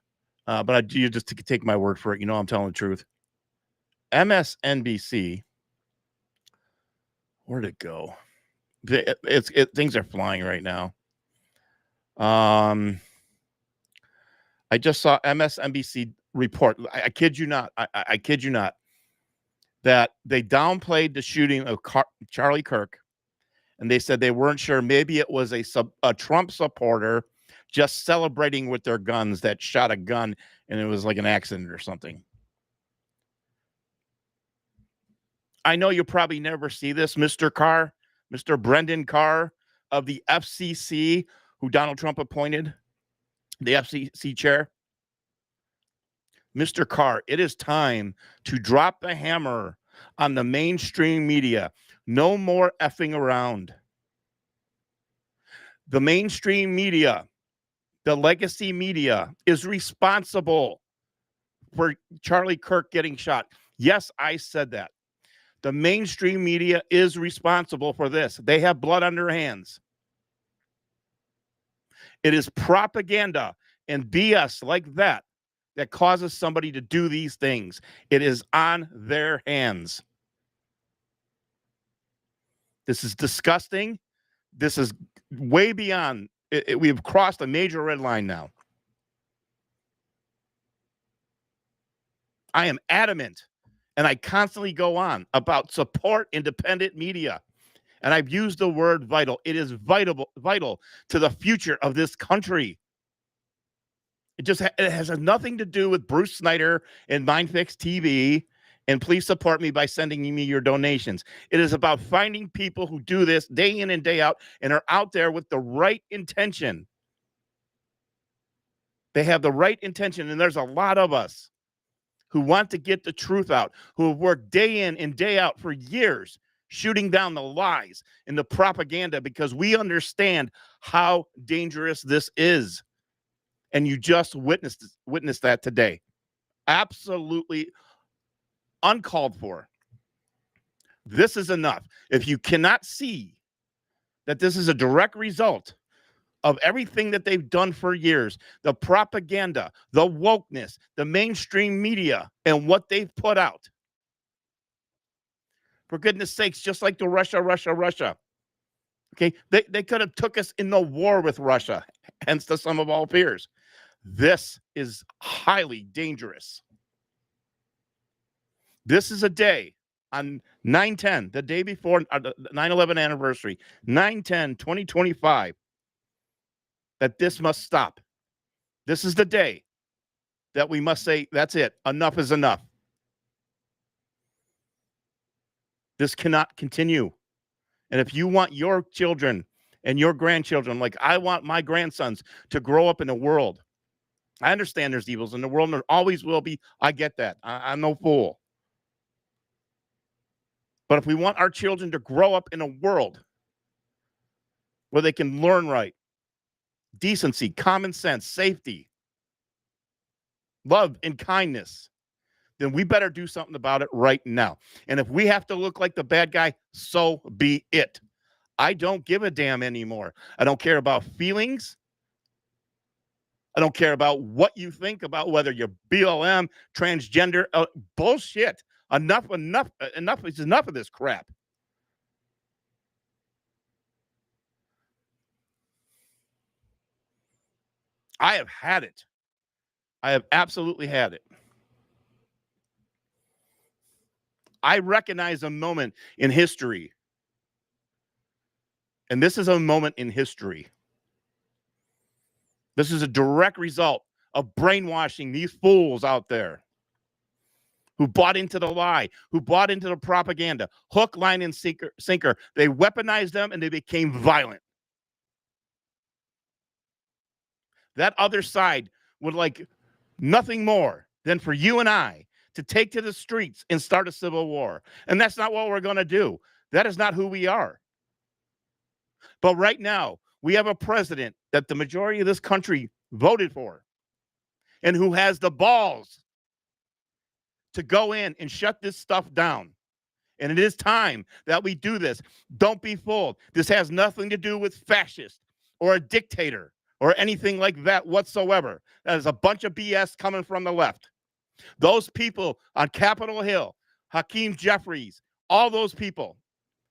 but you just take my word for it. You know I'm telling the truth. MSNBC, where'd it go? Things are flying right now. I just saw MSNBC report. I kid you not. I kid you not. That they downplayed the shooting of Charlie Kirk, and they said they weren't sure. Maybe it was a Trump supporter just celebrating with their guns that shot a gun, and it was like an accident or something. I know you'll probably never see this, Mr. Carr, Mr. Brendan Carr of the FCC, who Donald Trump appointed, the FCC chair. Mr. Carr, it is time to drop the hammer on the mainstream media. No more effing around. The mainstream media, the legacy media, is responsible for Charlie Kirk getting shot. Yes, I said that. The mainstream media is responsible for this. They have blood on their hands. It is propaganda and BS like that that causes somebody to do these things. It is on their hands. This is disgusting. This is way beyond. We have crossed a major red line now. I am adamant, and I constantly go on about support independent media. And I've used the word vital. It is vital to the future of this country. It has nothing to do with Bruce Snyder and MindFix TV. And please support me by sending me your donations. It is about finding people who do this day in and day out and are out there with the right intention. They have the right intention, and there's a lot of us who want to get the truth out, who have worked day in and day out for years, shooting down the lies and the propaganda because we understand how dangerous this is. And you just witnessed that today. Absolutely uncalled for. This is enough. If you cannot see that this is a direct result of everything that they've done for years, the propaganda, the wokeness, the mainstream media, and what they've put out, For goodness sakes, just like the Russia. Okay, they could have took us in the war with Russia, hence the sum of all fears. This is highly dangerous. This is a day on 9/10, the day before the 9/11 anniversary, 9/10/2025, that this must stop. This is the day that we must say, that's it. Enough is enough. This cannot continue. And if you want your children and your grandchildren, like I want my grandsons to grow up in a world, I understand there's evils in the world and there always will be. I get that. I'm no fool. But if we want our children to grow up in a world where they can learn right, decency, common sense, safety, love, and kindness, then we better do something about it right now. And if we have to look like the bad guy, so be it. I don't give a damn anymore. I don't care about feelings. I don't care about what you think about whether you're BLM, transgender, bullshit. Enough is enough of this crap. I have had it. I have absolutely had it. I recognize a moment in history. And this is a moment in history. This is a direct result of brainwashing these fools out there who bought into the lie, who bought into the propaganda, hook, line, and sinker. They weaponized them and they became violent. That other side would like nothing more than for you and I to take to the streets and start a civil war. And that's not what we're going to do. That is not who we are. But right now, we have a president that the majority of this country voted for and who has the balls to go in and shut this stuff down. And it is time that we do this. Don't be fooled. This has nothing to do with fascist or a dictator or anything like that whatsoever. That is a bunch of BS coming from the left. Those people on Capitol Hill, Hakeem Jeffries, all those people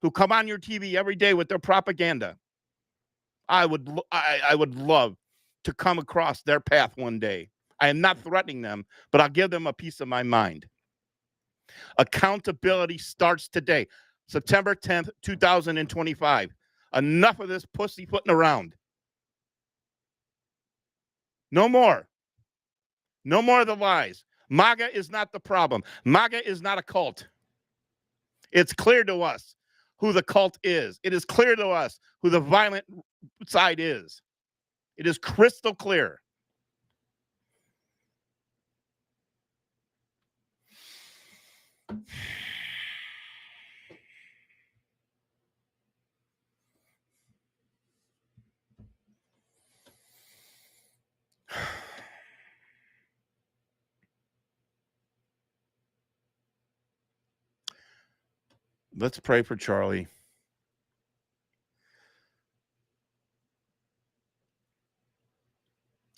who come on your TV every day with their propaganda, I would love to come across their path one day. I am not threatening them, but I'll give them a piece of my mind. Accountability starts today, September 10th, 2025. Enough of this pussyfooting around. No more. No more of the lies. MAGA is not the problem. MAGA is not a cult. It's clear to us who the cult is. It is clear to us who the violent side is. It is crystal clear. Let's pray for Charlie.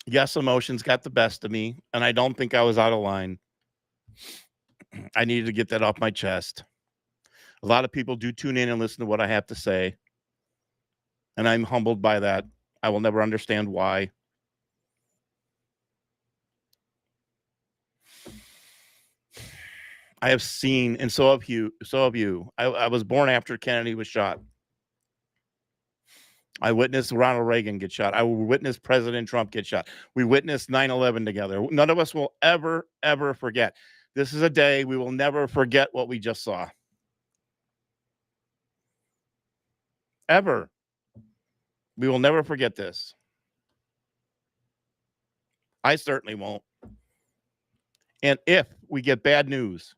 Yes, emotions got the best of me, and I don't think I was out of line. I needed to get that off my chest. A lot of people do tune in and listen to what I have to say, and I'm humbled by that. I will never understand why. I have seen, and so have you. I was born after Kennedy was shot. I witnessed Ronald Reagan get shot. I witnessed President Trump get shot. We witnessed 9/11 together. None of us will ever, ever forget. This is a day we will never forget what we just saw. Ever. We will never forget this. I certainly won't. And if we get bad news,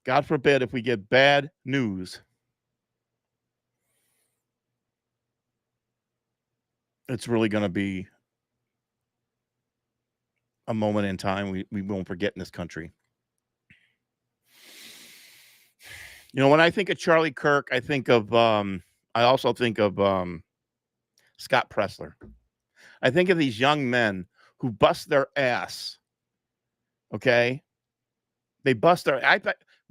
God forbid, if we get bad news, it's really going to be a moment in time we won't forget in this country. You know, when I think of Charlie Kirk, I think of, I also think of Scott Pressler. I think of these young men who bust their ass. Okay? They bust their,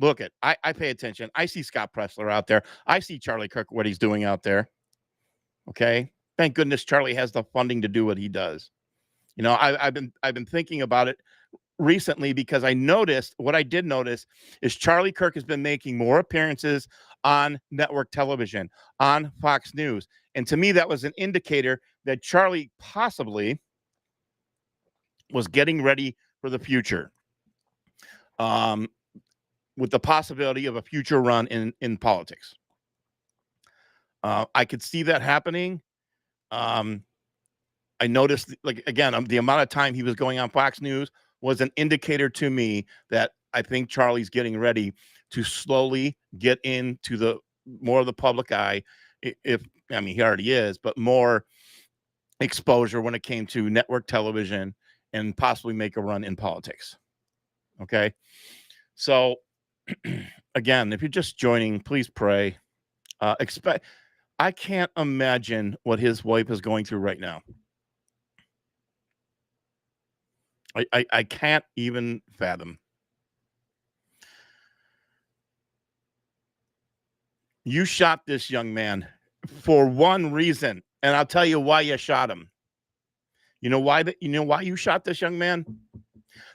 Look at, I pay attention. I see Scott Pressler out there. I see Charlie Kirk, what he's doing out there. Okay. Thank goodness Charlie has the funding to do what he does. You know, I've been thinking about it recently because what I did notice is Charlie Kirk has been making more appearances on network television, on Fox News. And to me, that was an indicator that Charlie possibly was getting ready for the future. With the possibility of a future run in politics. I could see that happening. I noticed, like, again, the amount of time he was going on Fox News was an indicator to me that I think Charlie's getting ready to slowly get into the more of the public eye. I mean, he already is, but more exposure when it came to network television and possibly make a run in politics. Okay. So again, if you're just joining, please pray. I can't imagine what his wife is going through right now. I can't even fathom. You shot this young man for one reason, and I'll tell you why you shot him. You know why you shot this young man?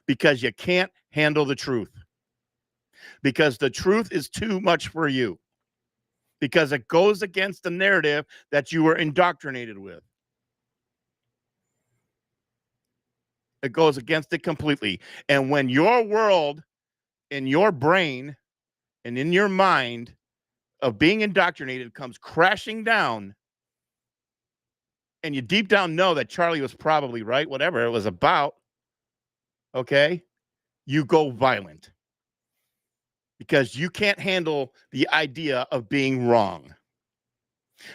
Because you can't handle the truth. Because the truth is too much for you. Because it goes against the narrative that you were indoctrinated with. It goes against it completely. And when your world, in your brain, and in your mind of being indoctrinated comes crashing down, and you deep down know that Charlie was probably right, whatever it was about, okay, you go violent. Because you can't handle the idea of being wrong.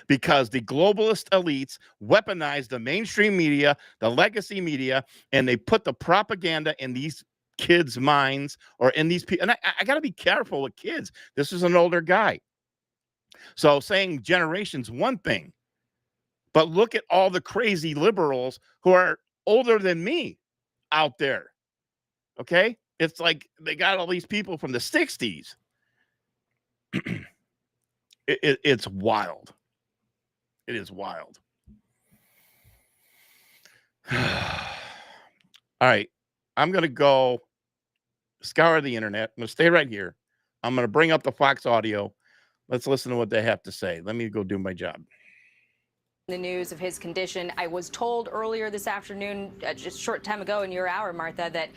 Because the globalist elites weaponize the mainstream media, the legacy media, and they put the propaganda in these kids' minds or in these people. And I got to be careful with kids. This is an older guy. So saying generation's one thing, but look at all the crazy liberals who are older than me out there. Okay? It's like they got all these people from the 60s. It's wild. It is wild. All right. I'm going to go scour the internet. I'm going to stay right here. I'm going to bring up the Fox audio. Let's listen to what they have to say. Let me go do my job. The news of his condition. I was told earlier this afternoon, just a short time ago in your hour, Martha, that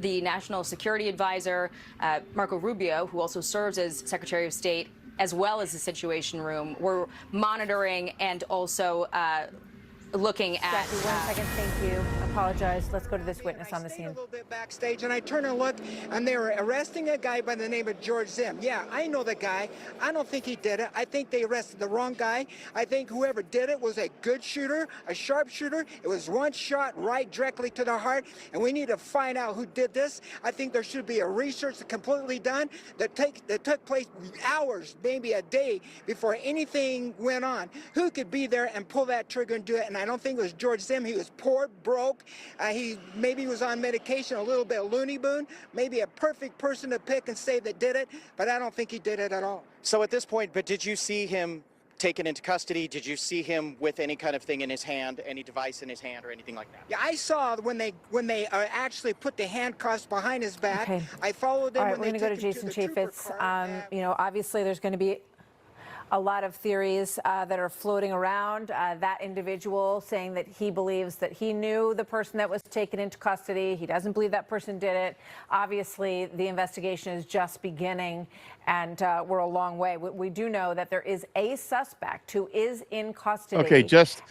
the National Security Advisor, Marco Rubio, who also serves as Secretary of State, as well as the Situation Room, were monitoring and also looking at... Jackie, 1 second, thank you. Apologize. Let's go to this witness on the scene. A little bit backstage, and I turn and look, and they were arresting a guy by the name of George Zim. Yeah, I know the guy. I don't think he did it. I think they arrested the wrong guy. I think whoever did it was a good shooter, a sharp shooter. It was one shot right directly to the heart, and we need to find out who did this. I think there should be a research completely done that took place hours, maybe a day, before anything went on. Who could be there and pull that trigger and do it? And I don't think it was George Zim. He was poor, broke. He maybe was on medication, a little bit loony boon. Maybe a perfect person to pick and say that did it, but I don't think he did it at all. So at this point, but did you see him taken into custody? Did you see him with any kind of thing in his hand, any device in his hand or anything like that? Yeah, I saw when they actually put the handcuffs behind his back. Okay. I followed them. All right, we're going to go to Jason Chaffetz. You know, obviously there's going to be a lot of theories that are floating around. That individual saying that he believes that he knew the person that was taken into custody. He doesn't believe that person did it. Obviously, the investigation is just beginning, and we're a long way. We do know that there is a suspect who is in custody. Okay, just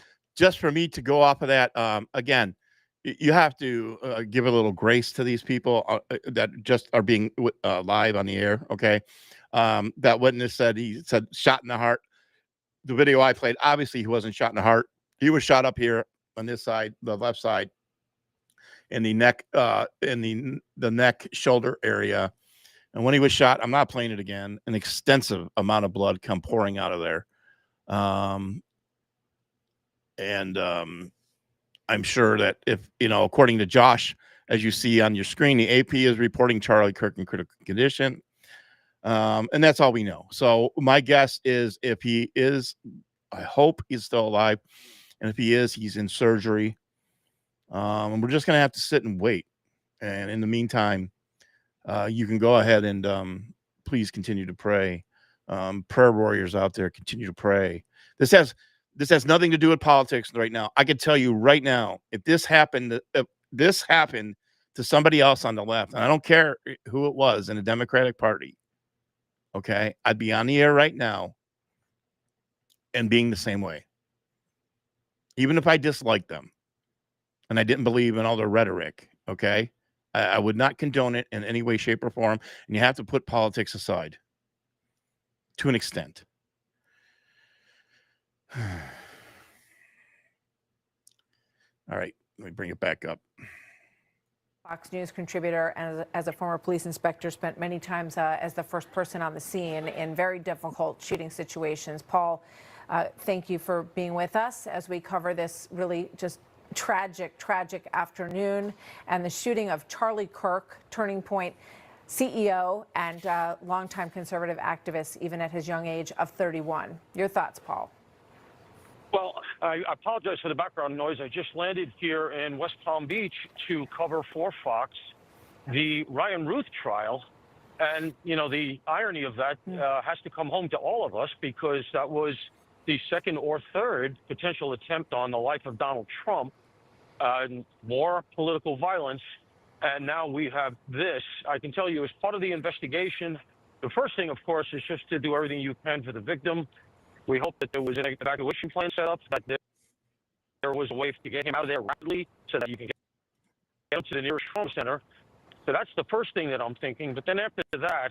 for me to go off of that, again, you have to give a little grace to these people that just are being live on the air, okay? That witness said he said shot in the heart. The video I played, obviously he wasn't shot in the heart. He was shot up here on this side, the left side, in the neck, in the neck shoulder area. And when he was shot, I'm not playing it again. An extensive amount of blood come pouring out of there. I'm sure that if, you know, according to Josh, as you see on your screen, the AP is reporting Charlie Kirk in critical condition. And that's all we know. So my guess is if he is, I hope he's still alive. And if he is, he's in surgery. And we're just going to have to sit and wait. And in the meantime, you can go ahead and please continue to pray. Prayer warriors out there, continue to pray. This has nothing to do with politics right now. I can tell you right now, if this happened to somebody else on the left, and I don't care who it was in the Democratic Party, okay, I'd be on the air right now and being the same way. Even if I disliked them and I didn't believe in all their rhetoric, okay, I would not condone it in any way, shape, or form. And you have to put politics aside to an extent. All right, let me bring it back up. Fox News contributor and as a former police inspector, spent many times as the first person on the scene in very difficult shooting situations. Paul, thank you for being with us as we cover this really just tragic afternoon and the shooting of Charlie Kirk, Turning Point CEO and longtime conservative activist, even at his young age of 31. Your thoughts, Paul? Well, I apologize for the background noise. I just landed here in West Palm Beach to cover for Fox the Ryan Ruth trial. And, you know, the irony of that has to come home to all of us because that was the second or third potential attempt on the life of Donald Trump. More political violence. And now we have this. I can tell you as part of the investigation, the first thing, of course, is just to do everything you can for the victim. We hope that there was an evacuation plan set up, that there was a way to get him out of there rapidly so that you can get him to the nearest trauma center. So that's the first thing that I'm thinking. But then after that,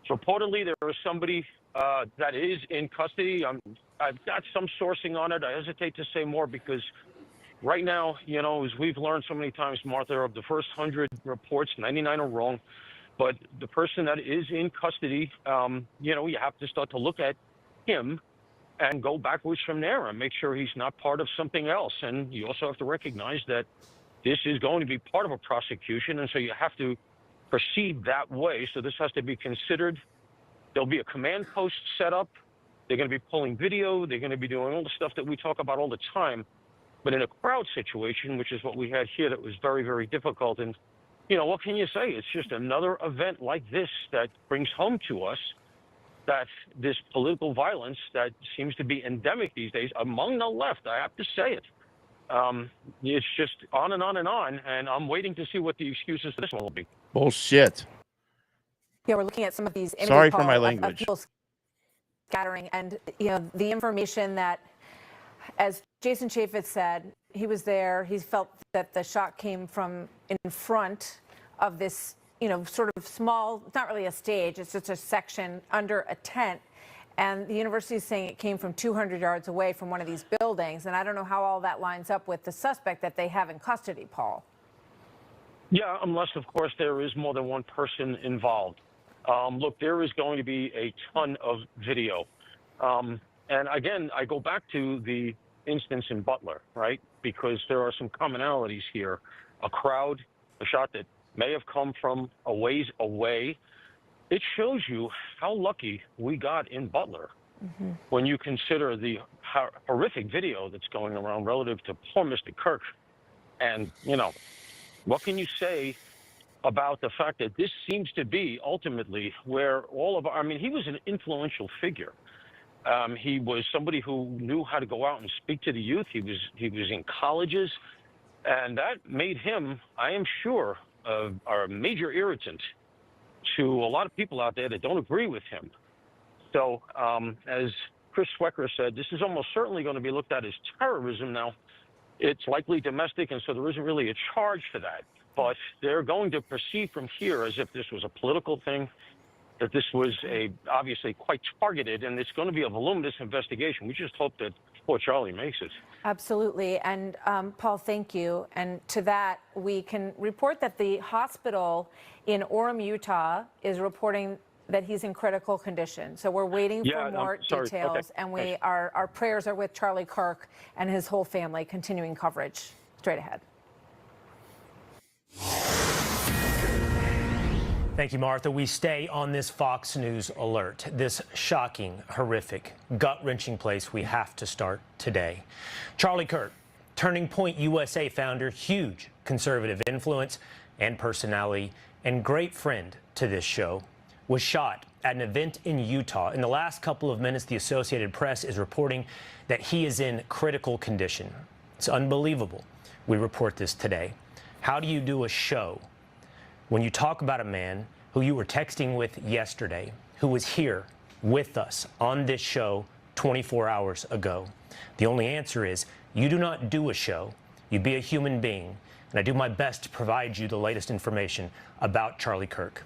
reportedly there is somebody that is in custody. I've got some sourcing on it. I hesitate to say more because right now, you know, as we've learned so many times, Martha, of the first 100 reports, 99 are wrong. But the person that is in custody, you know, you have to start to look at him and go backwards from there and make sure he's not part of something else. And you also have to recognize that this is going to be part of a prosecution, and so you have to proceed that way. So this has to be considered. There'll be a command post set up. They're going to be pulling video. They're going to be doing all the stuff that we talk about all the time. But in a crowd situation, which is what we had here, that was very, very difficult. And, you know, what can you say? It's just another event like this that brings home to us that this political violence that seems to be endemic these days among the left, I have to say it. It's just on and on and on, and I'm waiting to see what the excuses for this one will be. Bullshit. Yeah, we're looking at some of these images, Sorry for my Paul, language. of people scattering, and you know the information that, as Jason Chaffetz said, he was there. He felt that the shot came from in front of this, you know, sort of small, it's not really a stage, it's just a section under a tent. And the university is saying it came from 200 yards away from one of these buildings. And I don't know how all that lines up with the suspect that they have in custody, Paul. Yeah, unless, of course, there is more than one person involved. Look, there is going to be a ton of video. And again, I go back to the instance in Butler, right? Because there are some commonalities here. A crowd, a shot that may have come from a ways away. It shows you how lucky we got in Butler when you consider the horrific video that's going around relative to poor Mr. Kirk. And, you know, what can you say about the fact that this seems to be ultimately where all of our, I mean, he was an influential figure. He was somebody who knew how to go out and speak to the youth. He was in colleges, and that made him, I am sure, a major irritant to a lot of people out there that don't agree with him. So, as Chris Swecker said, this is almost certainly going to be looked at as terrorism now. It's likely domestic, and so there isn't really a charge for that. But they're going to proceed from here as if this was a political thing, that this was obviously quite targeted, and it's going to be a voluminous investigation. We just hope that poor Charlie makes it. Absolutely. And Paul, thank you. And to that, we can report that the hospital in Orem, Utah is reporting that he's in critical condition. So we're waiting for more details. Okay. And our prayers are with Charlie Kirk and his whole family. Continuing coverage straight ahead. Thank you, Martha. We stay on this Fox News alert. This shocking, horrific, gut-wrenching place we have to start today. Charlie Kirk, Turning Point USA founder, huge conservative influence and personality, and great friend to this show, was shot at an event in Utah. In the last couple of minutes, the Associated Press is reporting that he is in critical condition. It's unbelievable. We report this today. How do you do a show when you talk about a man who you were texting with yesterday, who was here with us on this show 24 hours ago? The only answer is you do not do a show. You be a human being. And I do my best to provide you the latest information about Charlie Kirk.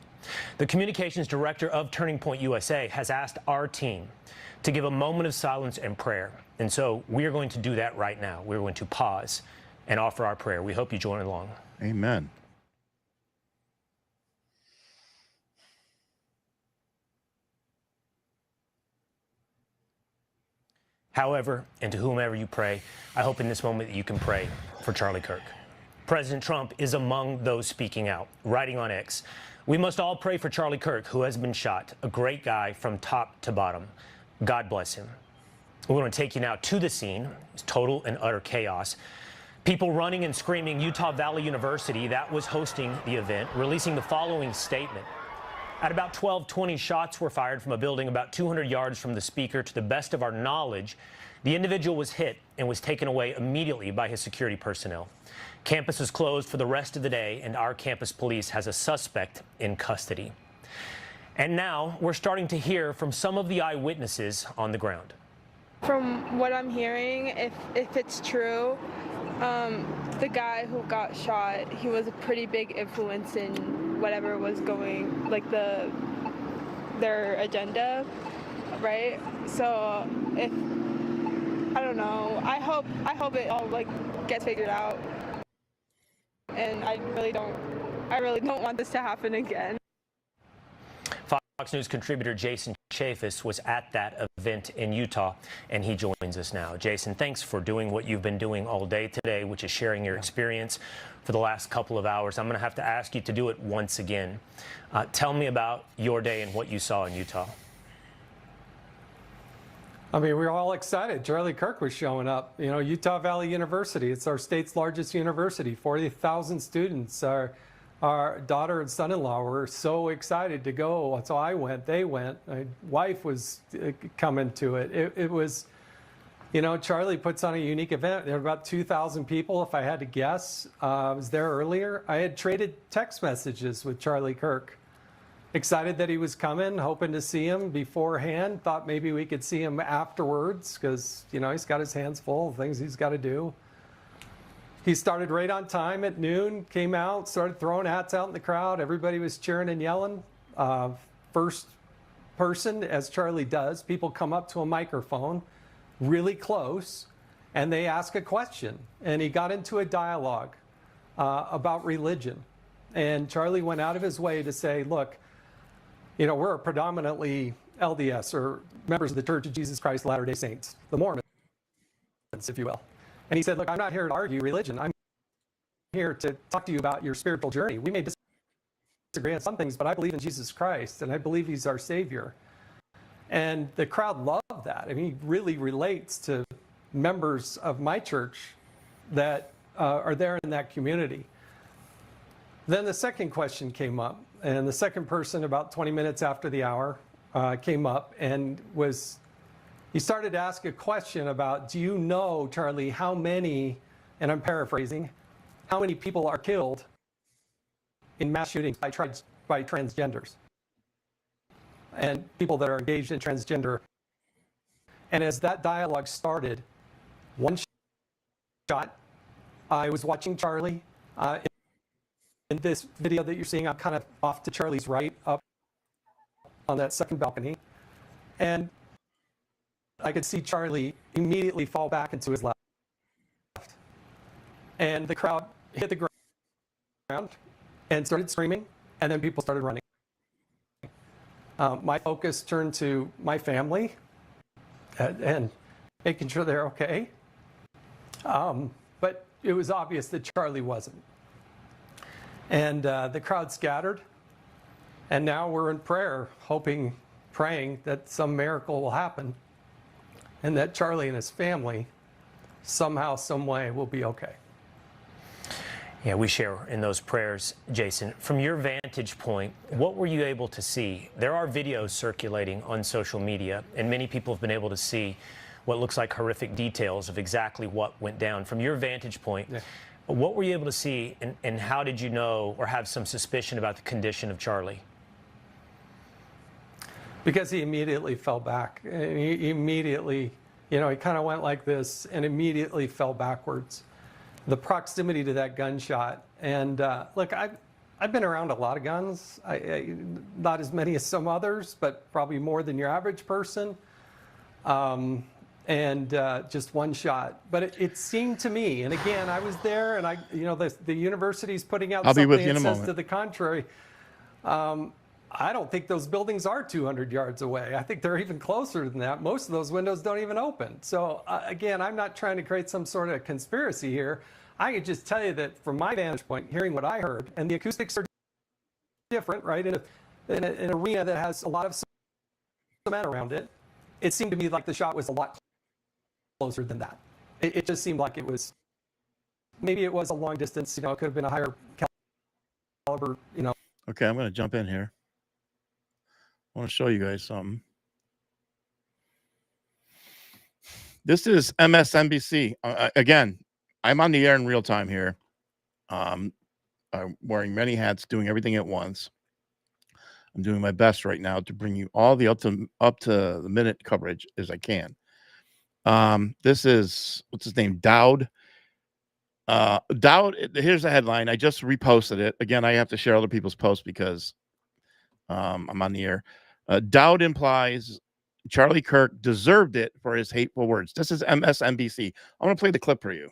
The communications director of Turning Point USA has asked our team to give a moment of silence and prayer. And so we are going to do that right now. We're going to pause and offer our prayer. We hope you join along. Amen. However, and to whomever you pray, I hope in this moment that you can pray for Charlie Kirk. President Trump is among those speaking out, writing on X, "We must all pray for Charlie Kirk, who has been shot, a great guy from top to bottom. God bless him." We're going to take you now to the scene. It's total and utter chaos. People running and screaming. Utah Valley University, that was hosting the event, releasing the following statement. At about 12:20, shots were fired from a building about 200 yards from the speaker. To the best of our knowledge, the individual was hit and was taken away immediately by his security personnel. Campus is closed for the rest of the day, and our campus police has a suspect in custody. And now we're starting to hear from some of the eyewitnesses on the ground. From what I'm hearing, if it's true, the guy who got shot, he was a pretty big influence in whatever was going, like their agenda, right? So if, I don't know, I hope it all like gets figured out. And I really don't want this to happen again. Fox News contributor Jason Chaffetz was at that event in Utah, and he joins us now. Jason, thanks for doing what you've been doing all day today, which is sharing your experience for the last couple of hours. I'm going to have to ask you to do it once again. Tell me about your day and what you saw in Utah. I mean, we were all excited. Charlie Kirk was showing up. You know, Utah Valley University, it's our state's largest university, 40,000 students. Our daughter and son-in-law were so excited to go. So I went, they went. My wife was coming to it. It was, you know, Charlie puts on a unique event. There were about 2,000 people, if I had to guess. I was there earlier. I had traded text messages with Charlie Kirk. Excited that he was coming, hoping to see him beforehand. Thought maybe we could see him afterwards because, you know, he's got his hands full of things he's got to do. He started right on time at noon, came out, started throwing hats out in the crowd. Everybody was cheering and yelling. First person, as Charlie does, people come up to a microphone really close and they ask a question. And he got into a dialogue about religion. And Charlie went out of his way to say, look, you know, we're predominantly LDS, or members of the Church of Jesus Christ of Latter-day Saints, the Mormons, if you will. And he said, look, I'm not here to argue religion. I'm here to talk to you about your spiritual journey. We may disagree on some things, but I believe in Jesus Christ, and I believe he's our Savior. And the crowd loved that. I mean, he really relates to members of my church that are there in that community. Then the second question came up, and the second person, about 20 minutes after the hour, came up and he started to ask a question about, do you know, Charlie, how many, and I'm paraphrasing, how many people are killed in mass shootings by transgenders and people that are engaged in transgender? And as that dialogue started, one shot, I was watching Charlie. In this video that you're seeing, I'm kind of off to Charlie's right, up on that second balcony. And I could see Charlie immediately fall back into his left. And the crowd hit the ground and started screaming, and then people started running. My focus turned to my family and making sure they're okay. But it was obvious that Charlie wasn't. And the crowd scattered. And now we're in prayer, praying that some miracle will happen and that Charlie and his family somehow, some way will be okay. Yeah, we share in those prayers, Jason. From your vantage point, what were you able to see? There are videos circulating on social media, and many people have been able to see what looks like horrific details of exactly what went down. From your vantage point, what were you able to see, and how did you know or have some suspicion about the condition of Charlie? Because he immediately fell back. And he immediately, he kind of went like this and immediately fell backwards. The proximity to that gunshot. And look, I've been around a lot of guns. Not as many as some others, but probably more than your average person. And just one shot. But it seemed to me, and again, I was there, and the university's putting out something that says to the contrary. I don't think those buildings are 200 yards away. I think they're even closer than that. Most of those windows don't even open. So again, I'm not trying to create some sort of conspiracy here. I can just tell you that from my vantage point, hearing what I heard, and the acoustics are different, right? In an arena that has a lot of cement around it, it seemed to me like the shot was a lot closer than that. It just seemed like it was, maybe it was a long distance, it could have been a higher caliber, Okay, I'm going to jump in here. I want to show you guys something. This is MSNBC. Again, I'm on the air in real time here. I'm wearing many hats, doing everything at once. I'm doing my best right now to bring you all the up to the minute coverage as I can. This is, what's his name? Dowd. Dowd, here's the headline. I just reposted it. Again, I have to share other people's posts because I'm on the air. Dowd implies Charlie Kirk deserved it for his hateful words. This is MSNBC. I'm going to play the clip for you.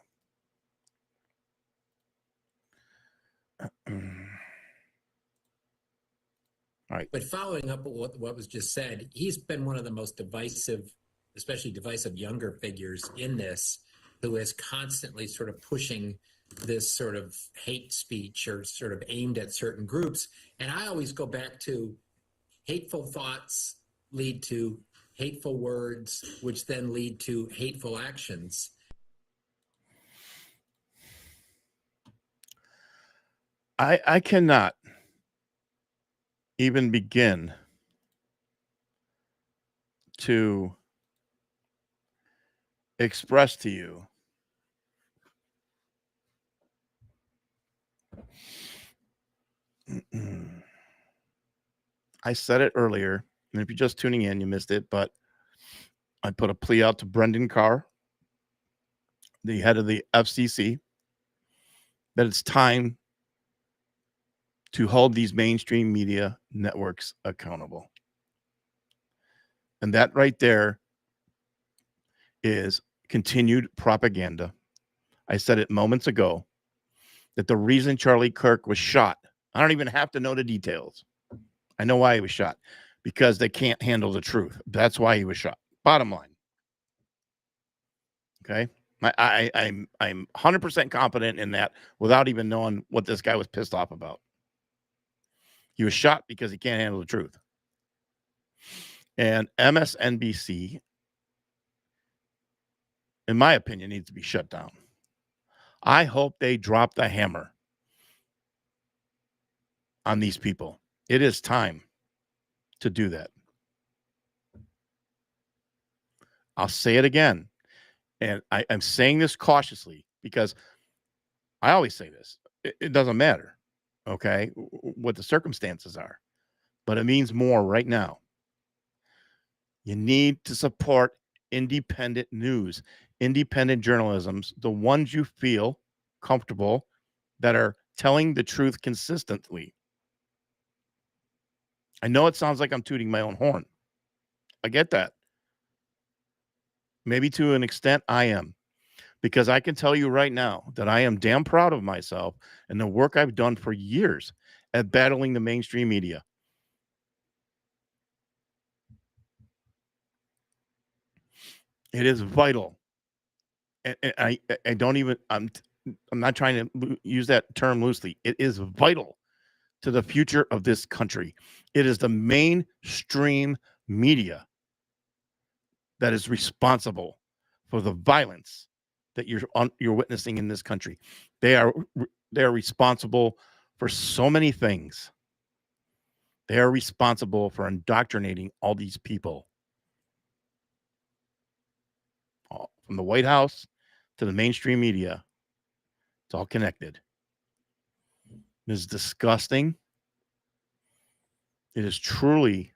All right. But following up on what was just said, he's been one of the most divisive, especially divisive younger figures in this, who is constantly sort of pushing this sort of hate speech or sort of aimed at certain groups. And I always go back to hateful thoughts lead to hateful words, which then lead to hateful actions. I cannot even begin to express to you I said it earlier, and if you're just tuning in, you missed it, but I put a plea out to Brendan Carr, the head of the FCC, that it's time to hold these mainstream media networks accountable. And that right there is continued propaganda. I said it moments ago that the reason Charlie Kirk was shot, I don't even have to know the details. I know why he was shot, because they can't handle the truth. That's why he was shot. Bottom line. Okay. I'm 100% confident in that without even knowing what this guy was pissed off about. He was shot because he can't handle the truth. And MSNBC, in my opinion, needs to be shut down. I hope they drop the hammer on these people. It is time to do that. I'll say it again. And I'm saying this cautiously because I always say this. It doesn't matter, okay, what the circumstances are. But it means more right now. You need to support independent news, independent journalisms, the ones you feel comfortable that are telling the truth consistently. I know it sounds like I'm tooting my own horn. I get that. Maybe to an extent I am, because I can tell you right now that I am damn proud of myself and the work I've done for years at battling the mainstream media. It is vital. And I don't even, I'm not trying to use that term loosely. It is vital to the future of this country. It is the mainstream media that is responsible for the violence that you're witnessing in this country. They are responsible for so many things. They are responsible for indoctrinating all these people, from the White House to the mainstream media. It's all connected. It is disgusting. It is truly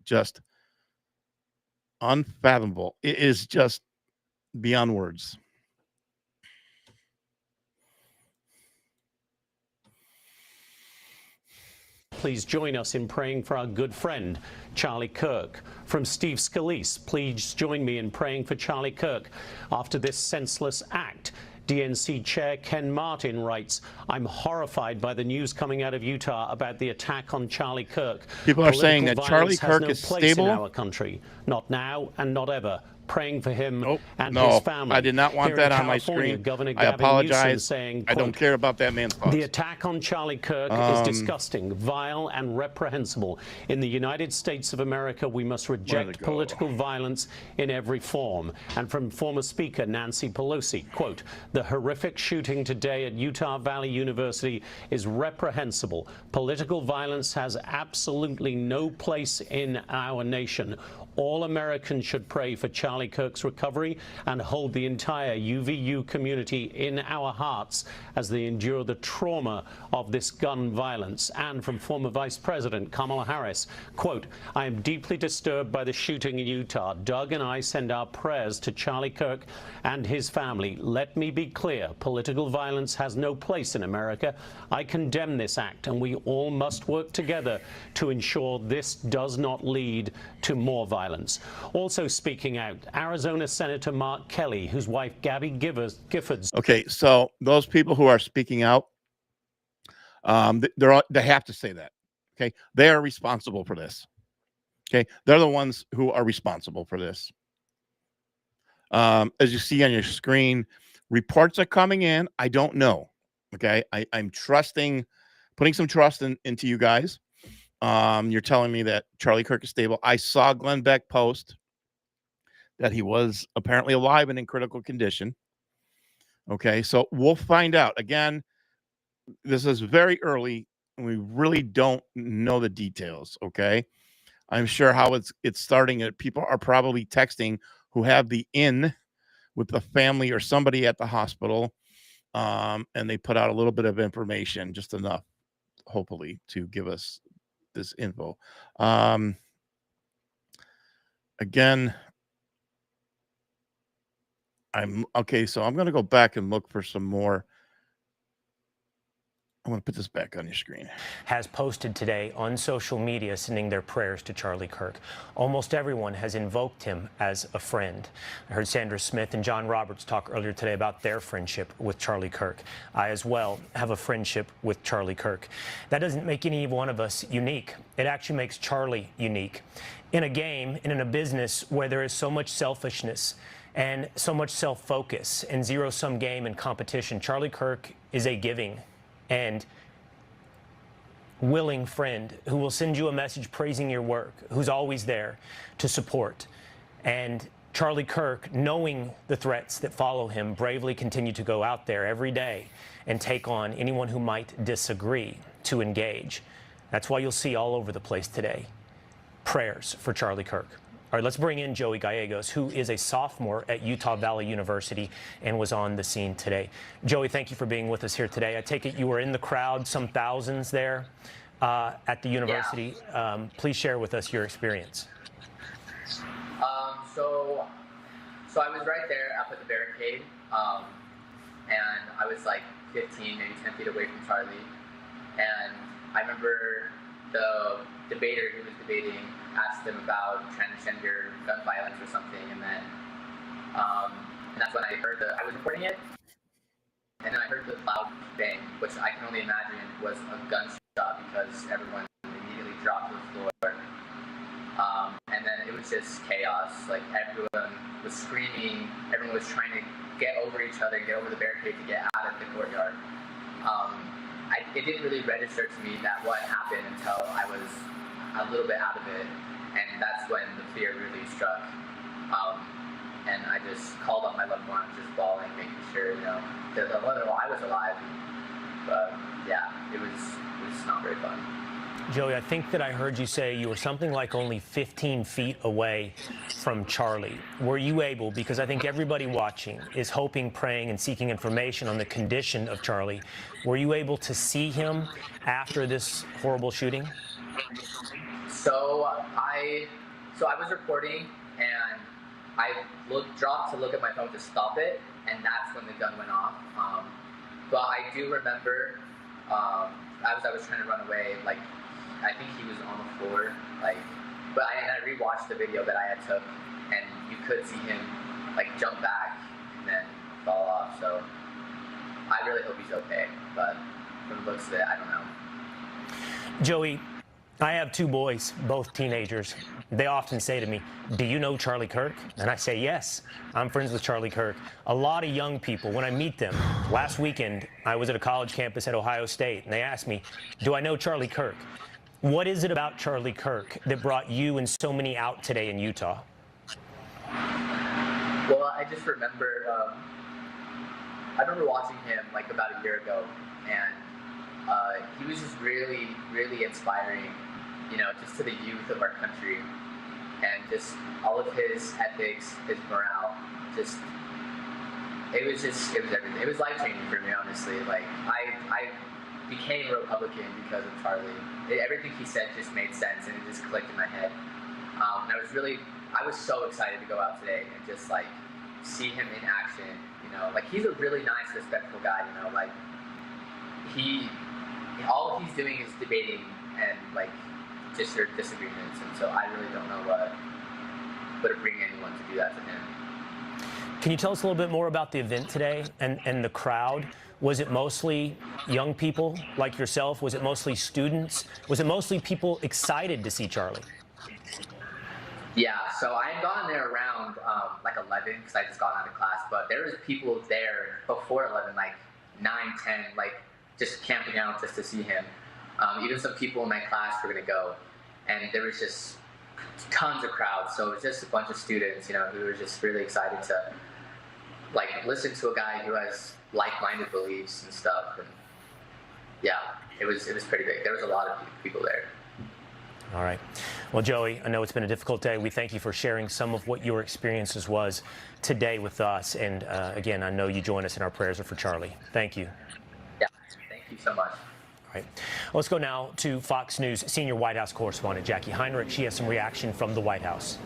just unfathomable. It is just beyond words. Please join us in praying for our good friend, Charlie Kirk. From Steve Scalise, please join me in praying for Charlie Kirk. After this senseless act, DNC Chair Ken Martin writes, I'm horrified by the news coming out of Utah about the attack on Charlie Kirk. People are saying that Charlie Kirk has is no place stable in our country, not now and not ever. Praying for him and No, his family. I did not want Here that in on my California, screen. Governor I Gavin Newsom apologize. saying, I don't quote, care about that man's thoughts. the attack on Charlie Kirk is disgusting, vile, and reprehensible. In the United States of America, we must reject political violence in every form. And from former Speaker Nancy Pelosi, quote, the horrific shooting today at Utah Valley University is reprehensible. Political violence has absolutely no place in our nation. All Americans should pray for Charlie Kirk's recovery and hold the entire UVU community in our hearts as they endure the trauma of this gun violence. And from former Vice President Kamala Harris, quote, I am deeply disturbed by the shooting in Utah. Doug and I send our prayers to Charlie Kirk and his family. Let me be clear, political violence has no place in America. I condemn this act, and we all must work together to ensure this does not lead to more violence. Also speaking out, Arizona Senator Mark Kelly, whose wife Gabby Giffords. Okay, so those people who are speaking out, they have to say that. Okay, they are responsible for this. Okay, they're the ones who are responsible for this. As you see on your screen, reports are coming in. I don't know. Okay, I'm trusting, putting some trust into you guys. You're telling me that Charlie Kirk is stable. I saw Glenn Beck post that he was apparently alive and in critical condition. Okay, so we'll find out. Again, this is very early, and we really don't know the details. Okay, I'm sure how it's starting. People are probably texting who have the in with the family or somebody at the hospital, and they put out a little bit of information, just enough, hopefully, to give us this info. Again, so I'm going to go back and look for some more. I want to put this back on your screen. Has posted today on social media sending their prayers to Charlie Kirk. Almost everyone has invoked him as a friend. I heard Sandra Smith and John Roberts talk earlier today about their friendship with Charlie Kirk. I as well have a friendship with Charlie Kirk. That doesn't make any one of us unique. It actually makes Charlie unique. In a game and in a business where there is so much selfishness and so much self-focus and zero-sum game and competition, Charlie Kirk is a giving and willing friend who will send you a message praising your work, who's always there to support. And Charlie Kirk, knowing the threats that follow him, bravely continued to go out there every day and take on anyone who might disagree, to engage. That's why you'll see all over the place today prayers for Charlie Kirk. All right, let's bring in Joey Gallegos, who is a sophomore at Utah Valley University and was on the scene today. Joey, thank you for being with us here today. I take it you were in the crowd, some thousands there at the university. Yeah. Please share with us your experience. So I was right there up at the barricade, and I was like 15, maybe 10 feet away from Charlie. And I remember the debater who was debating asked him about transgender gun violence or something, and then and that's when I heard I was recording it, and then I heard the loud bang, which I can only imagine was a gunshot because everyone immediately dropped to the floor. And then it was just chaos. Like everyone was screaming, everyone was trying to get over each other, get over the barricade to get out of the courtyard. it didn't really register to me that what happened until I was a little bit out of it, and that's when the fear really struck. And I just called on my loved ones, just bawling, making sure, that I was alive. But yeah, it was not very fun. Joey, I think that I heard you say you were something like only 15 feet away from Charlie. Were you able, because I think everybody watching is hoping, praying, and seeking information on the condition of Charlie, were you able to see him after this horrible shooting? So I was reporting, and I dropped to look at my phone to stop it, and that's when the gun went off. But I do remember, as I was trying to run away, I think he was on the floor, but I rewatched the video that I had took, and you could see him, jump back and then fall off, so I really hope he's okay, but from the looks of it, I don't know. Joey, I have 2 boys, both teenagers. They often say to me, "Do you know Charlie Kirk?" And I say, "Yes, I'm friends with Charlie Kirk." A lot of young people, when I meet them, last weekend, I was at a college campus at Ohio State, and they asked me, "Do I know Charlie Kirk?" What is it about Charlie Kirk that brought you and so many out today in Utah? Well, I just remember, I remember watching him about a year ago, and he was just really, really inspiring, just to the youth of our country, and just all of his ethics, his morale, it was everything. It was life-changing for me, honestly. I became a Republican because of Charlie. Everything he said just made sense, and it just clicked in my head. And I was so excited to go out today and just see him in action. He's a really nice, respectful guy. All he's doing is debating and just your disagreements, and so I really don't know what would bring anyone to do that to him. Can you tell us a little bit more about the event today and the crowd? Was it mostly young people like yourself? Was it mostly students? Was it mostly people excited to see Charlie? Yeah, so I had gotten there around 11 because I just got out of class, but there was people there before 11, 9, 10, just camping out just to see him. Even some people in my class were going to go, and there was just tons of crowds. So it was just a bunch of students, who were just really excited to listen to a guy who has like-minded beliefs and stuff. And yeah, it was pretty big. There was a lot of people there. All right. Well, Joey, I know it's been a difficult day. We thank you for sharing some of what your experiences was today with us. And again, I know you join us in our prayers for Charlie. Thank you. Yeah, thank you so much. All right. Let's go now to Fox News senior White House correspondent Jackie Heinrich. She has some reaction from the White House.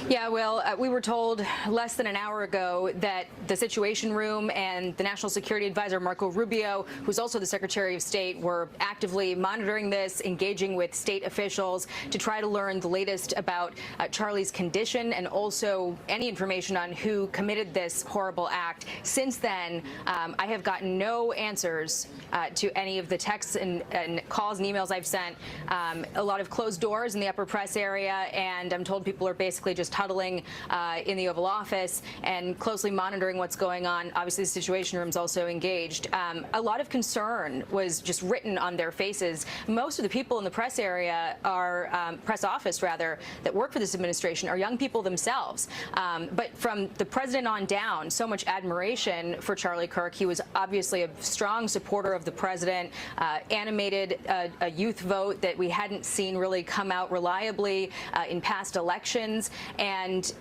Yeah, well, we were told less than an hour ago that the Situation Room and the National Security Advisor Marco Rubio, who's also the Secretary of State, were actively monitoring this, engaging with state officials to try to learn the latest about Charlie's condition and also any information on who committed this horrible act. Since then, I have gotten no answers to any of the texts and calls and emails I've sent. A lot of closed doors in the upper press area, and I'm told people are basically just huddling in the Oval Office and closely monitoring what's going on. Obviously, the Situation Room's also engaged. A lot of concern was just written on their faces. Most of the people in the press area are, press office rather, that work for this administration are young people themselves. But from the president on down, so much admiration for Charlie Kirk. He was obviously a strong supporter of the president, animated a youth vote that we hadn't seen really come out reliably in past elections, and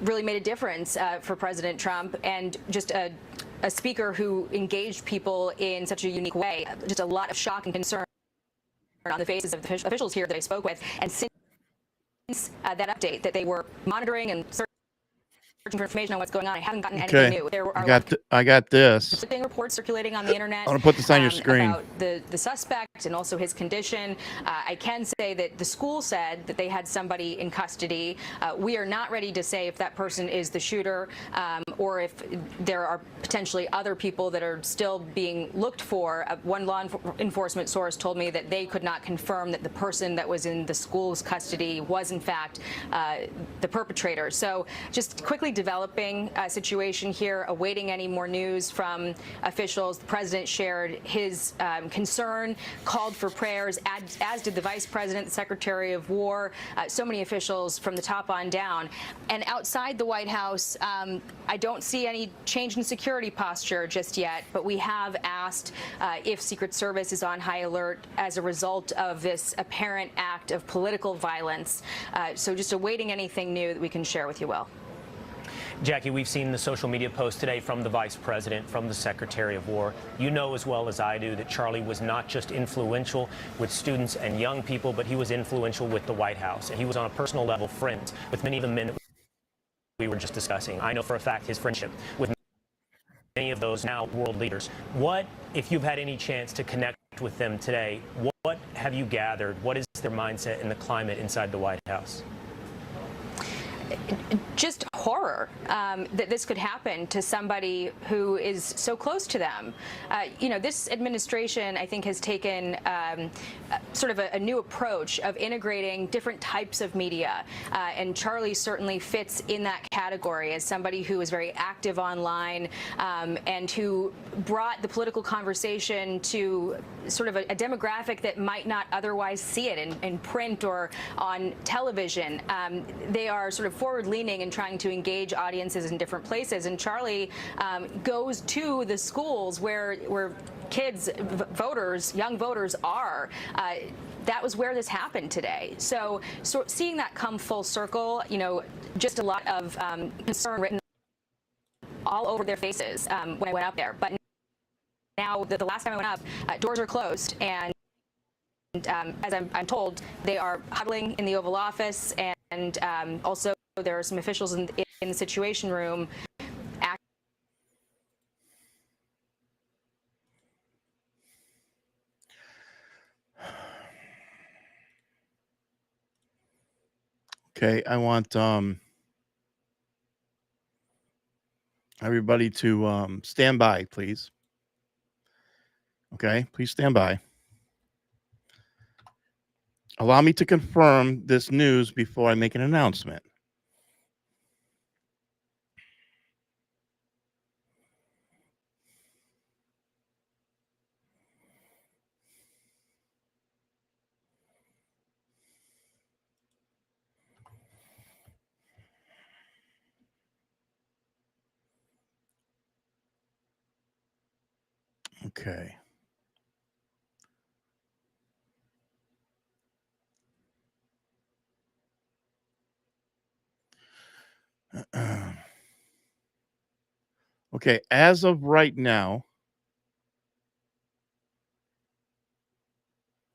really made a difference for President Trump, and just a speaker who engaged people in such a unique way. Just a lot of shock and concern on the faces of the officials here that I spoke with. And since that update that they were monitoring and searching for information on what's going on, I haven't gotten anything new. There are I got this. conflicting reports circulating on the internet. I want to put this on your screen. About the suspect and also his condition. I can say that the school said that they had somebody in custody. We are not ready to say if that person is the shooter or if there are potentially other people that are still being looked for. One law enforcement source told me that they could not confirm that the person that was in the school's custody was in fact the perpetrator. So just quickly quickly developing situation here, awaiting any more news from officials. The president shared his concern, called for prayers, as did the vice president, the secretary of war, so many officials from the top on down. And outside the White House, I don't see any change in security posture just yet, but we have asked if Secret Service is on high alert as a result of this apparent act of political violence. So just awaiting anything new that we can share with you, Will. Jackie, we've seen the social media post today from the Vice President, from the Secretary of War. You know as well as I do that Charlie was not just influential with students and young people, but he was influential with the White House. And he was on a personal level friends with many of the men that we were just discussing. I know for a fact his friendship with many of those now world leaders. What, if you've had any chance to connect with them today, what have you gathered? What is their mindset and the climate inside the White House? Just horror that this could happen to somebody who is so close to them. You know, this administration, I think, has taken sort of a new approach of integrating different types of media. And Charlie certainly fits in that category as somebody who is very active online and who brought the political conversation to sort of a demographic that might not otherwise see it in print or on television. They are sort of forward-leaning and trying to engage audiences in different places. And Charlie goes to the schools where kids, voters, young voters are. That was where this happened today. So seeing that come full circle, you know, just a lot of concern written all over their faces when I went up there. But now, the last time I went up, doors are closed, and as I'm told, they are huddling in the Oval Office, and also there are some officials in the Situation Room. Okay, I want everybody to stand by, please. Okay, please stand by. Allow me to confirm this news before I make an announcement. Okay. Okay, as of right now,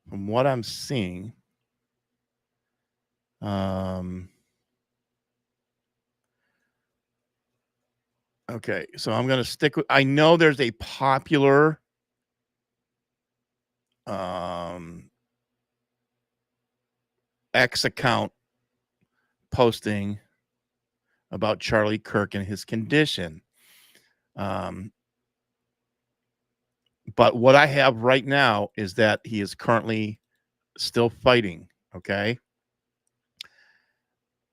from what I'm seeing, okay, so I'm going to stick with, I know there's a popular X account posting about Charlie Kirk and his condition. But what I have right now is that he is currently still fighting. Okay.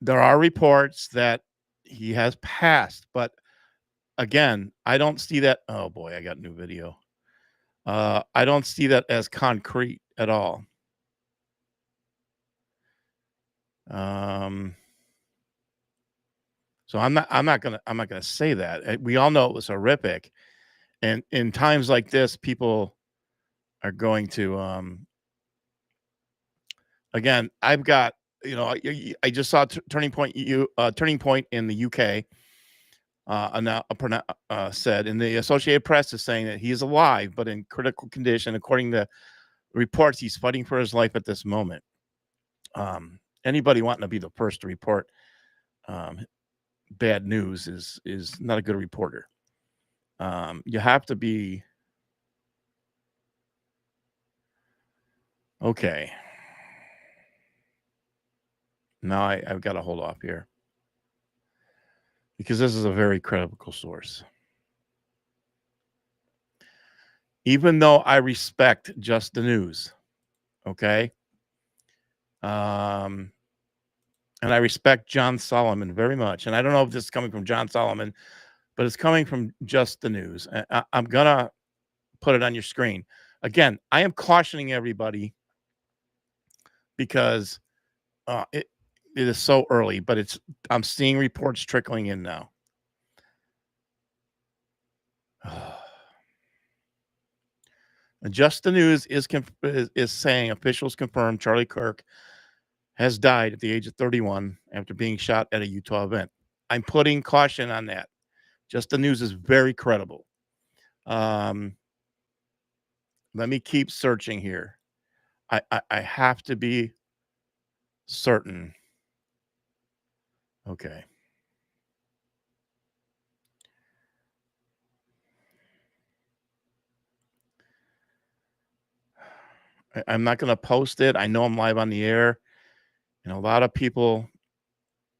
There are reports that he has passed, but again, I don't see that. Oh boy, I got new video. I don't see that as concrete at all. So I'm not gonna say that. We all know it was horrific, and in times like this, people are going to. Again, I've got, you know, I just saw Turning Point in the UK. Said, and the Associated Press is saying that he is alive but in critical condition. According to reports, he's fighting for his life at this moment. Anybody wanting to be the first to report bad news is not a good reporter. You have to be okay. Now I've got to hold off here because this is a very credible source. Even though I respect just the news, okay? And I respect John Solomon very much. And I don't know if this is coming from John Solomon, but it's coming from Just the News. I'm going to put it on your screen. Again, I am cautioning everybody because it is so early, but I'm seeing reports trickling in now. Just the News is saying officials confirm Charlie Kirk has died at the age of 31 after being shot at a Utah event. I'm putting caution on that. Just the News is very credible. Let me keep searching here. I have to be certain. Okay. I'm not going to post it. I know I'm live on the air, and a lot of people,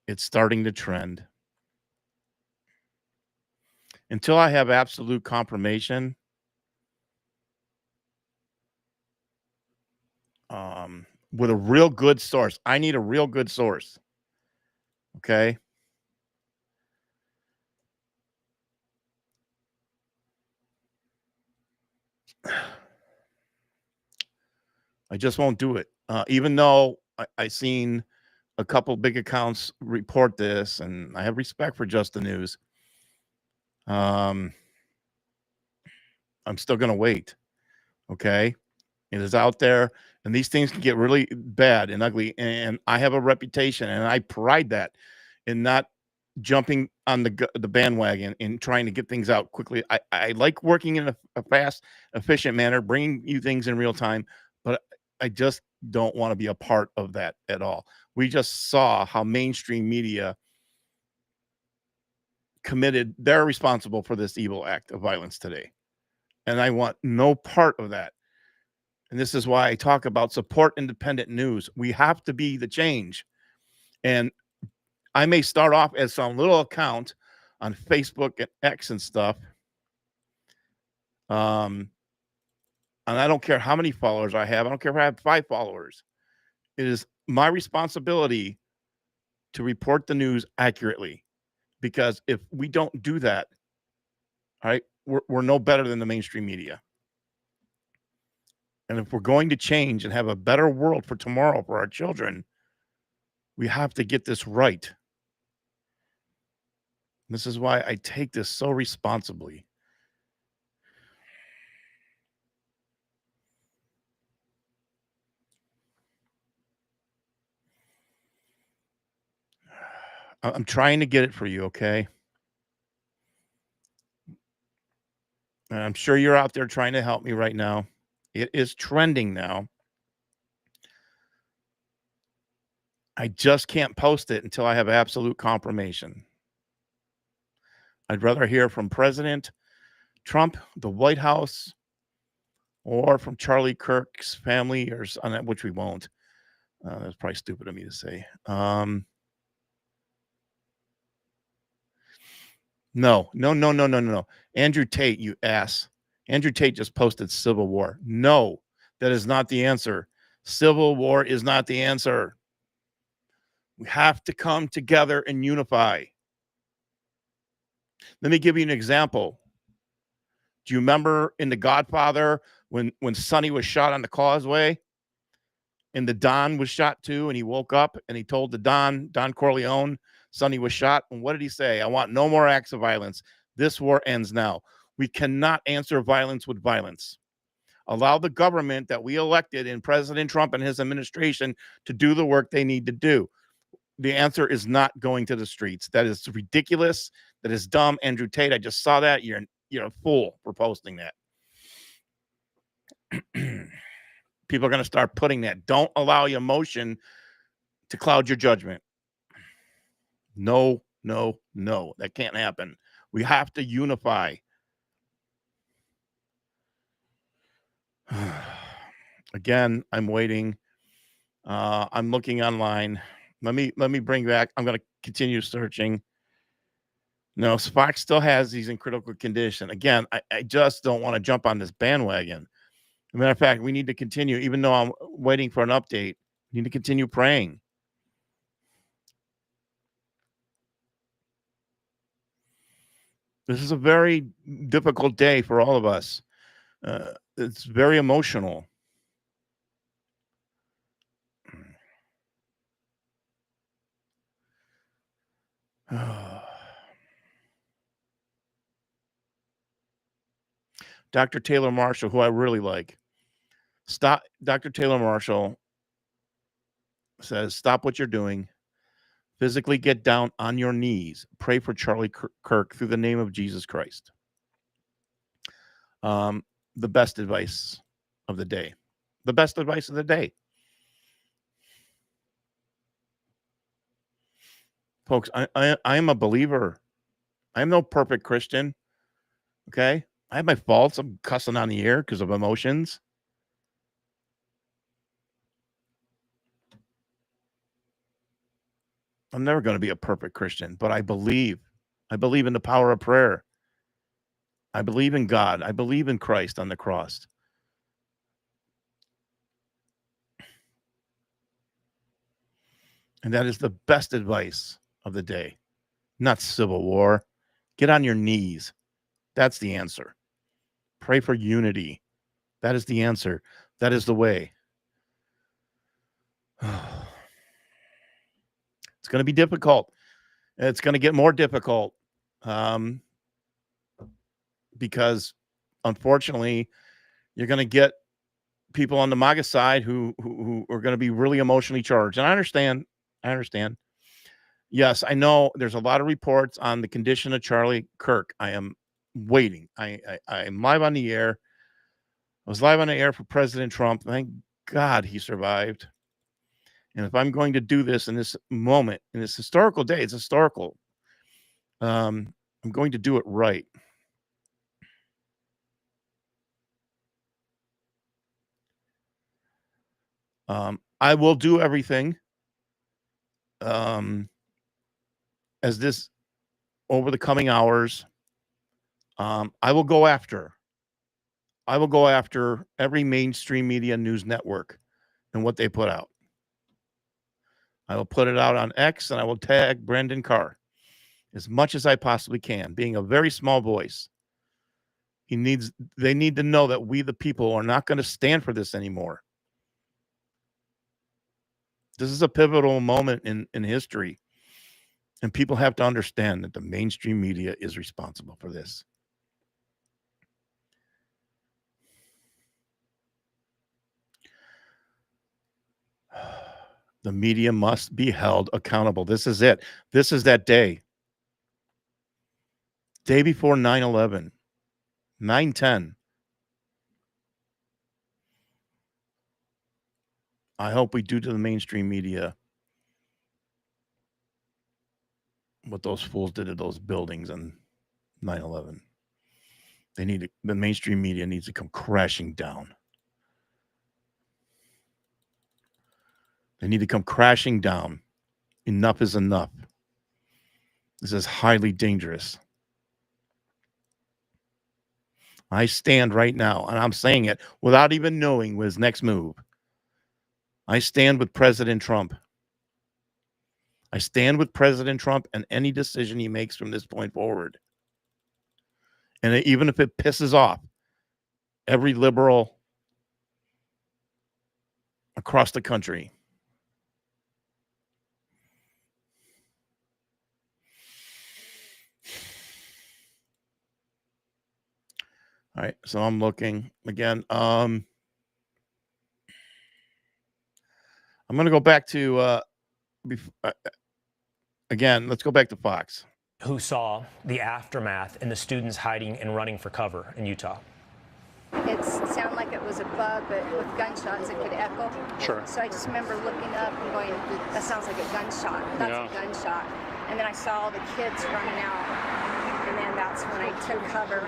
it's starting to trend. Until I have absolute confirmation, with a real good source. I need a real good source. Okay. I just won't do it. Even though I seen a couple big accounts report this, and I have respect for Just the News. I'm still going to wait. Okay. It is out there, and these things can get really bad and ugly. And I have a reputation, and I pride that in not jumping on the bandwagon and trying to get things out quickly. I like working in a fast, efficient manner, bringing you things in real time, but I just don't want to be a part of that at all. We just saw how mainstream media they're responsible for this evil act of violence today. And I want no part of that. And this is why I talk about support independent news. We have to be the change. And I may start off as some little account on Facebook and X and stuff. And I don't care how many followers I have. I don't care if I have 5 followers. It is my responsibility to report the news accurately. Because if we don't do that, all right, we're no better than the mainstream media. And if we're going to change and have a better world for tomorrow for our children, we have to get this right. This is why I take this so responsibly. I'm trying to get it for you, okay? And I'm sure you're out there trying to help me right now. It is trending now. I just can't post it until I have absolute confirmation. I'd rather hear from President Trump, the White House, or from Charlie Kirk's family, or which we won't. That's probably stupid of me to say. No. Andrew Tate, you ass. Andrew Tate just posted Civil War. No, that is not the answer. Civil War is not the answer. We have to come together and unify. Let me give you an example. Do you remember in The Godfather when Sonny was shot on the causeway and the Don was shot too, and he woke up and he told the Don Corleone, Sonny was shot. And what did he say? I want no more acts of violence. This war ends now. We cannot answer violence with violence. Allow the government that we elected in President Trump and his administration to do the work they need to do. The answer is not going to the streets. That is ridiculous. That is dumb. Andrew Tate, I just saw that. You're a fool for posting that. People are going to start putting that. Don't allow your emotion to cloud your judgment. No. That can't happen. We have to unify. Again, I'm waiting. I'm looking online. Let me bring back. I'm going to continue searching. No, Spock still has these in critical condition. Again, I just don't want to jump on this bandwagon. As a matter of fact, we need to continue, even though I'm waiting for an update, we need to continue praying. This is a very difficult day for all of us. It's very emotional. Dr. Taylor Marshall, who I really like. Dr. Taylor Marshall says, stop what you're doing. Physically get down on your knees. Pray for Charlie Kirk through the name of Jesus Christ. The best advice of the day. The best advice of the day. Folks, I am a believer. I'm no perfect Christian. Okay? I have my faults. I'm cussing on the air because of emotions. I'm never going to be a perfect Christian, but I believe. I believe in the power of prayer. I believe in God. I believe in Christ on the cross. And that is the best advice of the day. Not civil war. Get on your knees. That's the answer. Pray for unity. That is the answer. That is the way. It's going to be difficult. It's going to get more difficult because, unfortunately, you're going to get people on the MAGA side who are going to be really emotionally charged. And I understand. Yes, I know there's a lot of reports on the condition of Charlie Kirk. I am waiting. I'm live on the air. I was live on the air for President Trump. Thank God he survived. And if I'm going to do this in this moment, in this historical day, it's historical. I'm going to do it right. I will do everything as this over the coming hours. I will go after every mainstream media news network and what they put out. I will put it out on X and I will tag Brendan Carr as much as I possibly can, being a very small voice. They need to know that we, the people, are not going to stand for this anymore. This is a pivotal moment in history. And people have to understand that the mainstream media is responsible for this. The media must be held accountable. This is it. This is that day. Day before 9/11. 9/10. I hope we do to the mainstream media what those fools did to those buildings on 9/11. The mainstream media needs to come crashing down. They need to come crashing down. Enough is enough. This is highly dangerous. I stand right now, and I'm saying it without even knowing his next move. I stand with President Trump. I stand with President Trump and any decision he makes from this point forward. And even if it pisses off every liberal across the country. All right, so I'm looking again. I'm going to go back to again. Let's go back to Fox. Who saw the aftermath and the students hiding and running for cover in Utah? It sounded like it was a bug, but with gunshots it could echo. Sure. So I just remember looking up and going, that sounds like a gunshot. That's a gunshot. And then I saw all the kids running out. And then that's when I took cover.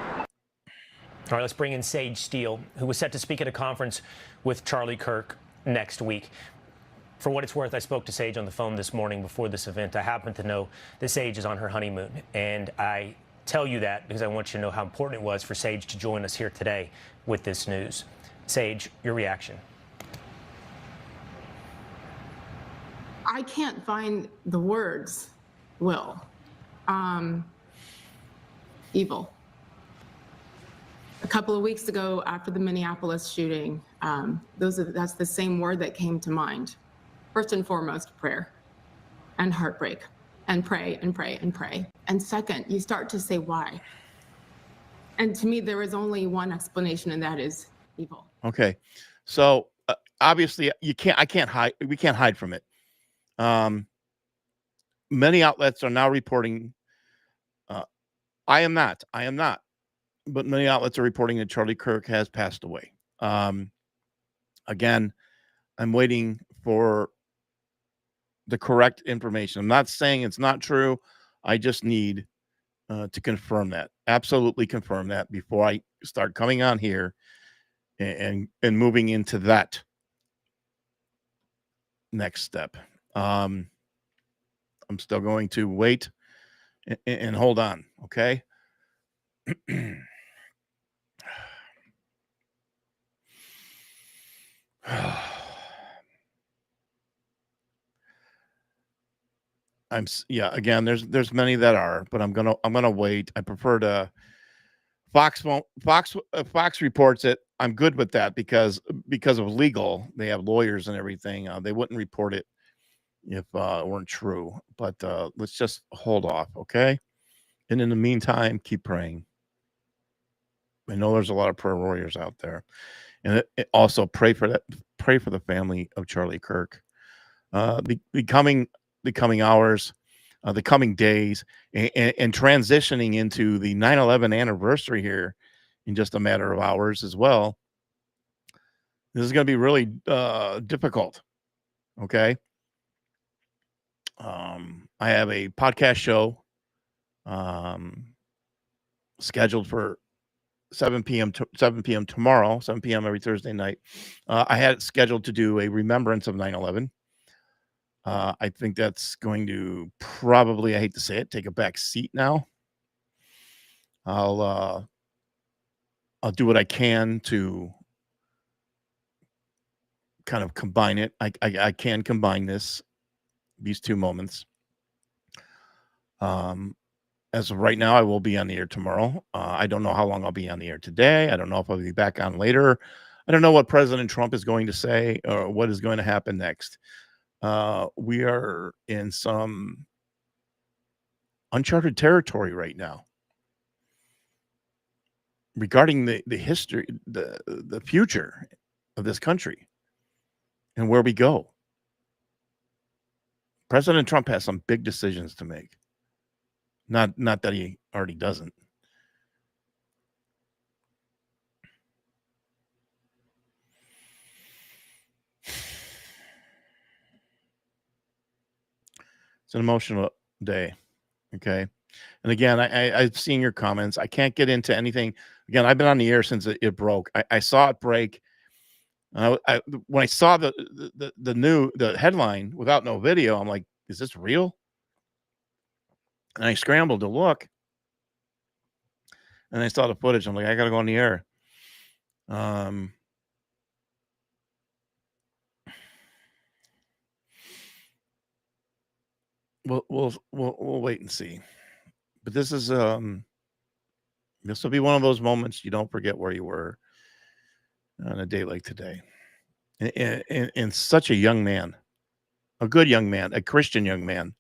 All right, let's bring in Sage Steele, who was set to speak at a conference with Charlie Kirk next week. For what it's worth, I spoke to Sage on the phone this morning before this event. I happen to know that Sage is on her honeymoon, and I tell you that because I want you to know how important it was for Sage to join us here today with this news. Sage, your reaction. I can't find the words, Will. evil. A couple of weeks ago, after the Minneapolis shooting, that's the same word that came to mind. First and foremost, prayer and heartbreak, and pray and pray and pray. And second, you start to say why. And to me, there is only one explanation, and that is evil. Okay. So obviously we can't hide from it. Many outlets are now reporting, I am not, but many outlets are reporting that Charlie Kirk has passed away. Again, I'm waiting for the correct information. I'm not saying it's not true. I just need to confirm that, absolutely confirm that before I start coming on here and moving into that next step. I'm still going to wait and hold on. Okay. Again, there's many that are, but I'm gonna wait. I prefer to Fox reports it. I'm good with that because of legal, they have lawyers and everything. They wouldn't report it if it weren't true. But let's just hold off, okay? And in the meantime, keep praying. I know there's a lot of prayer warriors out there, and also pray for the family of Charlie Kirk. The coming hours, the coming days, and transitioning into the 9/11 anniversary here in just a matter of hours as well. This is going to be really difficult. Okay. I have a podcast show scheduled for 7 p.m. tomorrow, 7 p.m. every Thursday night. I had it scheduled to do a remembrance of 9/11. I think that's going to probably, I hate to say it, take a back seat now. I'll do what I can to kind of combine it. I can combine these two moments. As of right now, I will be on the air tomorrow. I don't know how long I'll be on the air today. I don't know if I'll be back on later. I don't know what President Trump is going to say or what is going to happen next. We are in some uncharted territory right now regarding the history, the future of this country and where we go. President Trump has some big decisions to make. Not that he already doesn't. It's an emotional day. Okay. And again, I've seen your comments. I can't get into anything. Again, I've been on the air since it broke. I saw it break. When I saw the headline without no video, I'm like, is this real? And I scrambled to look, and I saw the footage. I'm like, I got to go on the air. We'll wait and see. But this will be one of those moments you don't forget where you were on a day like today. And such a young man, a good young man, a Christian young man.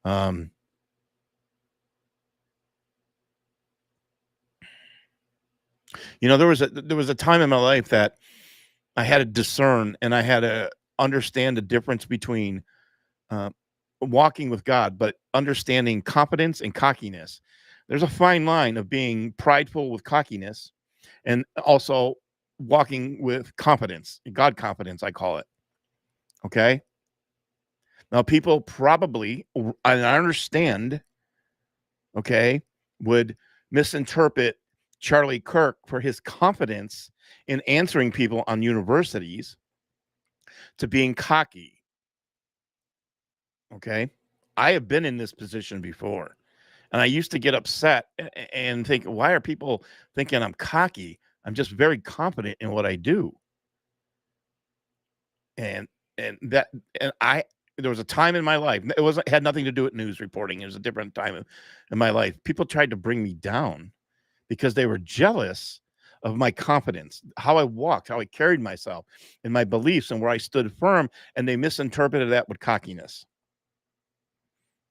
There was a time in my life that I had to discern and I had to understand the difference between walking with God, but understanding confidence and cockiness. There's a fine line of being prideful with cockiness and also walking with confidence, God confidence, I call it. Okay. Now, people probably, and I understand, okay, would misinterpret Charlie Kirk for his confidence in answering people on universities to being cocky. Okay. I have been in this position before, and I used to get upset and think, why are people thinking I'm cocky? I'm just very confident in what I do. And there was a time in my life. It had nothing to do with news reporting. It was a different time in my life. People tried to bring me down because they were jealous of my confidence, how I walked, how I carried myself, and my beliefs, and where I stood firm. And they misinterpreted that with cockiness.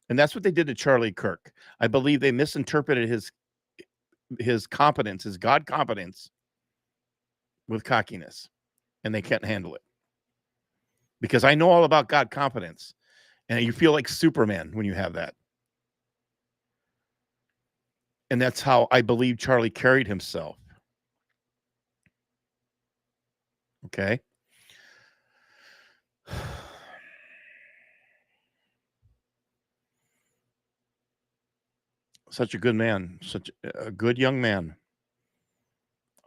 And that's what they did to Charlie Kirk. I believe they misinterpreted his competence, his God competence, with cockiness, and they can't handle it. Because I know all about God confidence, and you feel like Superman when you have that. And that's how I believe Charlie carried himself. Okay? Such a good man, such a good young man.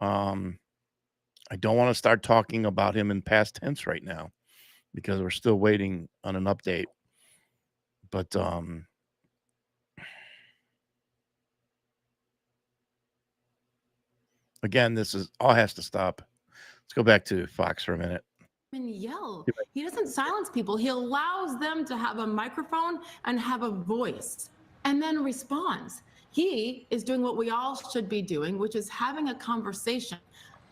I don't want to start talking about him in past tense right now because we're still waiting on an update. But again, this is all has to stop. Let's go back to Fox for a minute. And yell. He doesn't silence people. He allows them to have a microphone and have a voice and then responds. He is doing what we all should be doing, which is having a conversation,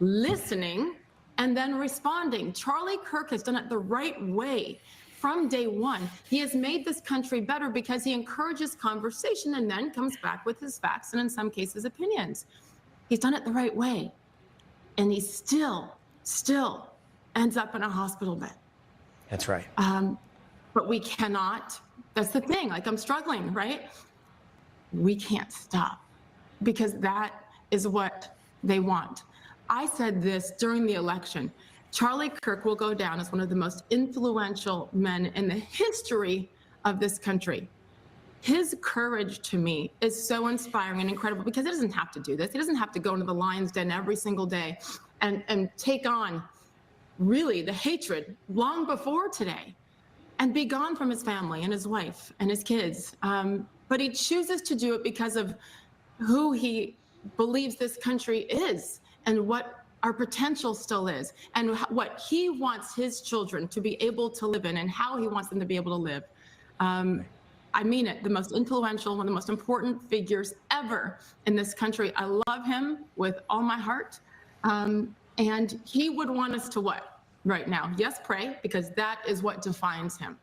listening, and then responding. Charlie Kirk has done it the right way from day one. He has made this country better because he encourages conversation and then comes back with his facts and in some cases opinions. He's done it the right way. And he still ends up in a hospital bed. That's right. But we cannot, that's the thing, like I'm struggling, right? We can't stop because that is what they want. I said this during the election. Charlie Kirk will go down as one of the most influential men in the history of this country. His courage to me is so inspiring and incredible because he doesn't have to do this. He doesn't have to go into the lion's den every single day and take on really the hatred long before today and be gone from his family and his wife and his kids. But he chooses to do it because of who he believes this country is and what our potential still is and what he wants his children to be able to live in and how he wants them to be able to live. I mean it, the most influential, one of the most important figures ever in this country. I love him with all my heart. And he would want us to what right now? Yes, pray, because that is what defines him.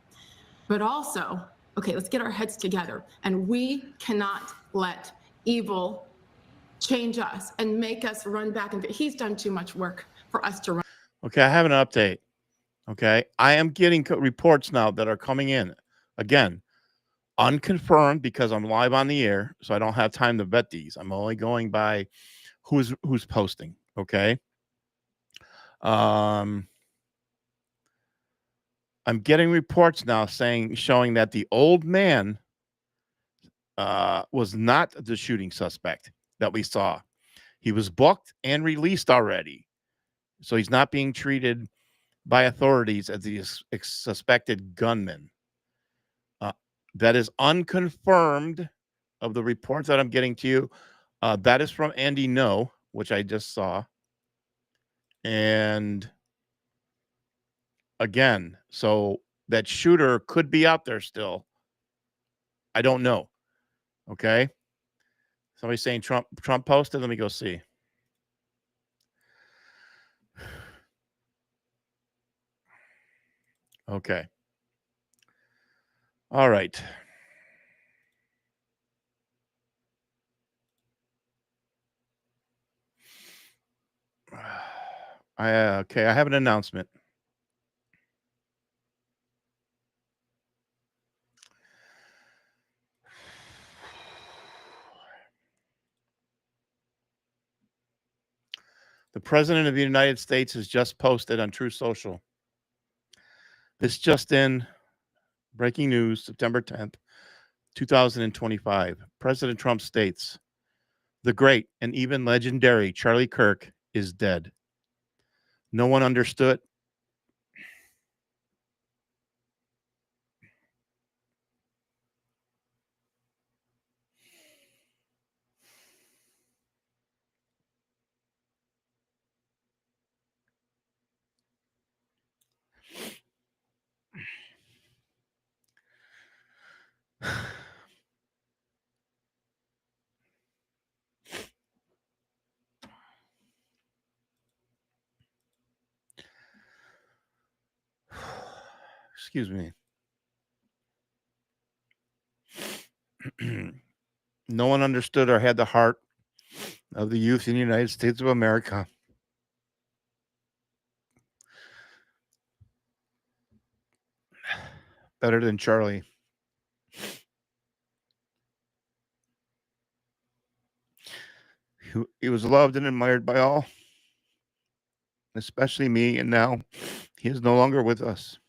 But also, okay, let's get our heads together. And we cannot let evil change us and make us run back. And he's done too much work for us to run. Okay, I have an update. Okay, I am getting reports now that are coming in. Again, unconfirmed because I'm live on the air, so I don't have time to vet these. I'm only going by who's posting. Okay. I'm getting reports now showing that the old man was not the shooting suspect that we saw. He was booked and released already. So he's not being treated by authorities as the suspected gunman. That is unconfirmed of the reports that I'm getting to you. That is from Andy No, which I just saw. And again, so that shooter could be out there still. I don't know. Okay. Somebody's saying Trump posted. Let me go see. Okay. All right. Okay, I have an announcement. The President of the United States has just posted on True Social. This just in, breaking news, September 10th, 2025. President Trump states, the great and even legendary Charlie Kirk is dead. No one understood. Excuse me. No one understood or had the heart of the youth in the United States of America. Better than Charlie. He was loved and admired by all, especially me, and now he is no longer with us.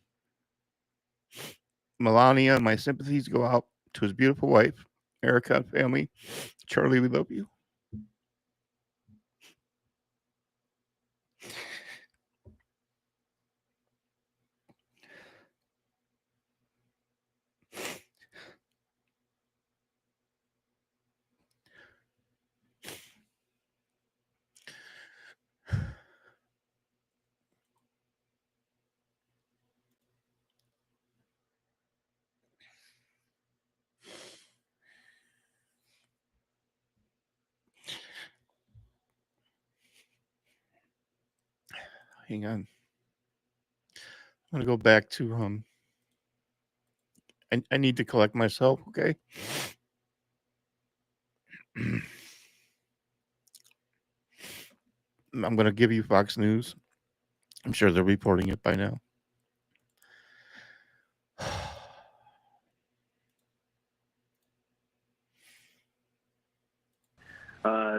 Melania, my sympathies go out to his beautiful wife, Erica, and family. Charlie, we love you. Hang on. I'm gonna go back to I need to collect myself, okay? I'm gonna give you Fox News. I'm sure they're reporting it by now.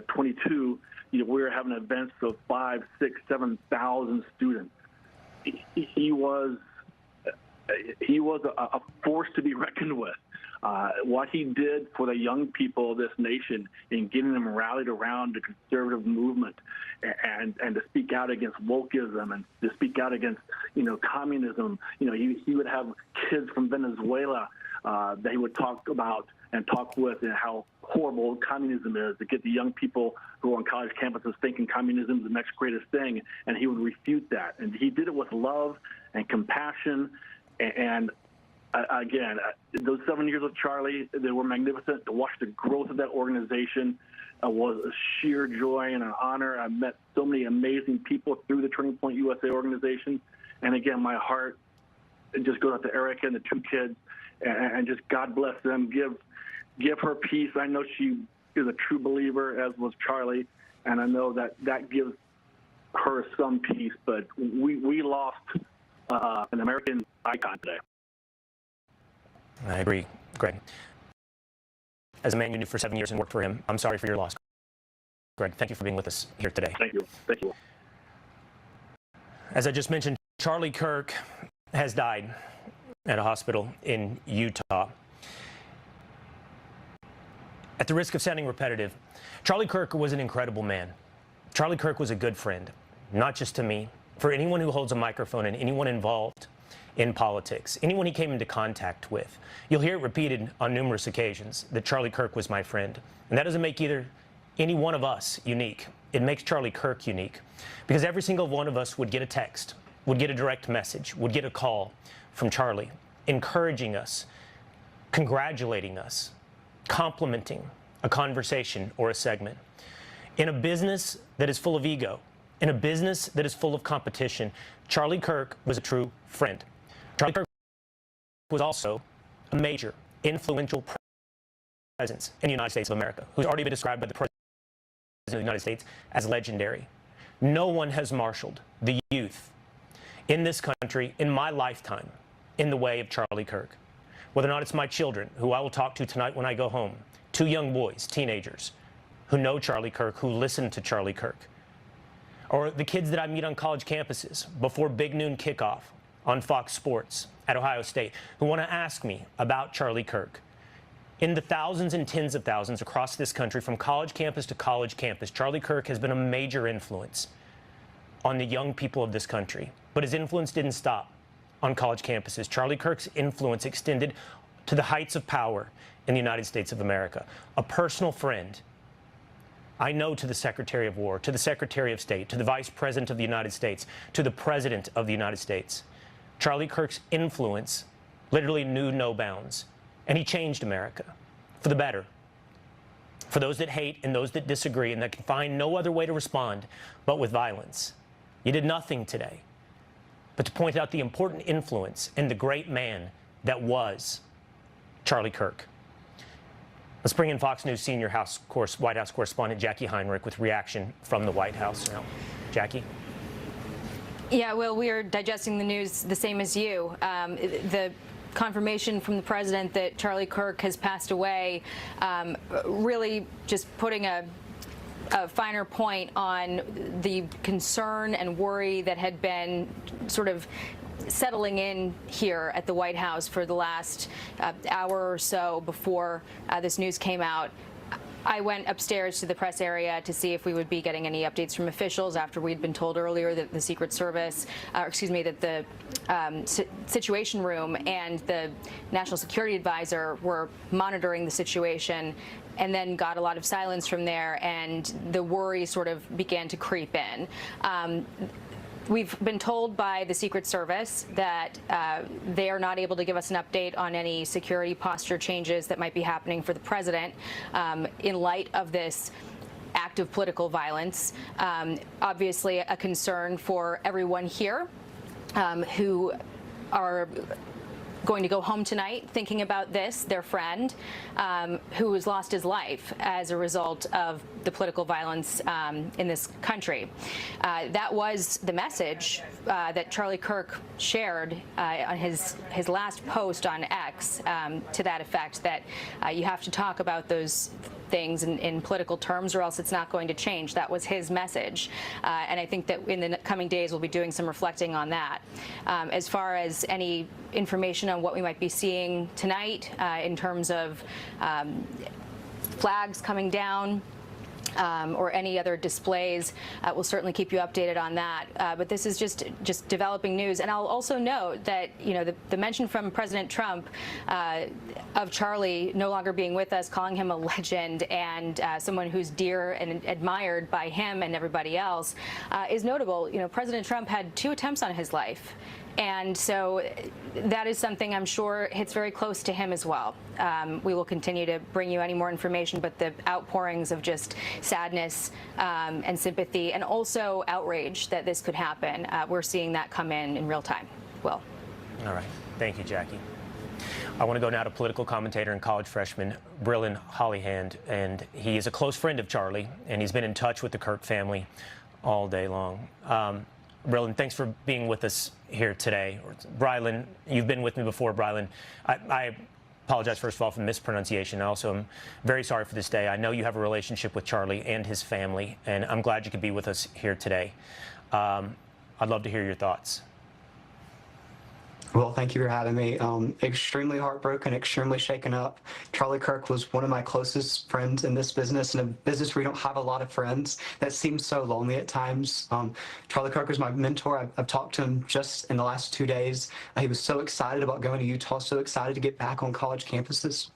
22, we were having events of 5, 6, 7,000 students. He was a force to be reckoned with. What he did for the young people of this nation in getting them rallied around the conservative movement and to speak out against wokeism and to speak out against, communism. He would have kids from Venezuela that he would talk about and talk with, and how horrible communism is, to get the young people who are on college campuses thinking communism is the next greatest thing, and he would refute that. And he did it with love and compassion. And again, those 7 years with Charlie, they were magnificent. To watch the growth of that organization was a sheer joy and an honor. I met so many amazing people through the Turning Point USA organization. And again, my heart just goes out to Erica and the 2 kids, and just God bless them. Give her peace. I know she is a true believer, as was Charlie, and I know that gives her some peace. But we lost an American icon today. I agree, Greg. As a man you knew for 7 years and worked for him, I'm sorry for your loss. Greg, thank you for being with us here today. Thank you. Thank you. As I just mentioned, Charlie Kirk has died at a hospital in Utah. At the risk of sounding repetitive, Charlie Kirk was an incredible man. Charlie Kirk was a good friend, not just to me, for anyone who holds a microphone and anyone involved in politics, anyone he came into contact with. You'll hear it repeated on numerous occasions that Charlie Kirk was my friend. And that doesn't make either any one of us unique. It makes Charlie Kirk unique, because every single one of us would get a text, would get a direct message, would get a call from Charlie, encouraging us, congratulating us, complimenting a conversation or a segment. In a business that is full of ego, in a business that is full of competition, Charlie Kirk was a true friend. Charlie Kirk was also a major, influential presence in the United States of America, who's already been described by the President of the United States as legendary. No one has marshaled the youth in this country in my lifetime in the way of Charlie Kirk. Whether or not it's my children, who I will talk to tonight when I go home, 2 young boys, teenagers, who know Charlie Kirk, who listen to Charlie Kirk, or the kids that I meet on college campuses before big noon kickoff on Fox Sports at Ohio State, who want to ask me about Charlie Kirk. In the thousands and tens of thousands across this country, from college campus to college campus, Charlie Kirk has been a major influence on the young people of this country. But his influence didn't stop on college campuses. Charlie Kirk's influence extended to the heights of power in the United States of America. A personal friend, I know, to the Secretary of War, to the Secretary of State, to the Vice President of the United States, to the President of the United States. Charlie Kirk's influence literally knew no bounds, and he changed America for the better. For those that hate and those that disagree and that can find no other way to respond but with violence. You did nothing today but to point out the important influence and the great man that was Charlie Kirk. Let's bring in Fox News senior White House correspondent Jackie Heinrich with reaction from the White House now. Jackie? Yeah, well, we are digesting the news the same as you. The confirmation from the president that Charlie Kirk has passed away really just putting a finer point on the concern and worry that had been sort of settling in here at the White House for the last hour or so before this news came out. I went upstairs to the press area to see if we would be getting any updates from officials after we'd been told earlier that the Secret Service, that the Situation Room and the National Security Advisor were monitoring the situation, and then got a lot of silence from there, and the worry sort of began to creep in. We've been told by the Secret Service that they are not able to give us an update on any security posture changes that might be happening for the president in light of this act of political violence. Obviously, a concern for everyone here who are going to go home tonight thinking about this, their friend who has lost his life as a result of the political violence in this country. That was the message that Charlie Kirk shared on his last post on X to that effect, that you have to talk about those things in political terms or else it's not going to change. That was his message. And I think that in the coming days we'll be doing some reflecting on that. As far as any information on what we might be seeing tonight in terms of flags coming down, or any other displays, we'll certainly keep you updated on that. But this is just developing news. And I'll also note that, you know, the mention from President Trump of Charlie no longer being with us, calling him a legend and someone who's dear and admired by him and everybody else, is notable. You know, President Trump had 2 attempts on his life. And so that is something I'm sure hits very close to him as well. We will continue to bring you any more information, but the outpourings of just sadness and sympathy and also outrage that this could happen, we're seeing that come in real time. Will. All right. Thank you, Jackie. I want to go now to political commentator and college freshman Brillen Hollyhand, and he is a close friend of Charlie, and he's been in touch with the Kirk family all day long. Brillen, thanks for being with us here today. Brylan, you've been with me before, Brylan. I apologize, first of all, for the mispronunciation. I also am very sorry for this day. I know you have a relationship with Charlie and his family, and I'm glad you could be with us here today. I'd love to hear your thoughts. Well, thank you for having me. Extremely heartbroken, extremely shaken up. Charlie Kirk was one of my closest friends in this business, in a business where you don't have a lot of friends. That seems so lonely at times. Charlie Kirk was my mentor. I've talked to him just in the last 2 days. He was so excited about going to Utah, so excited to get back on college campuses.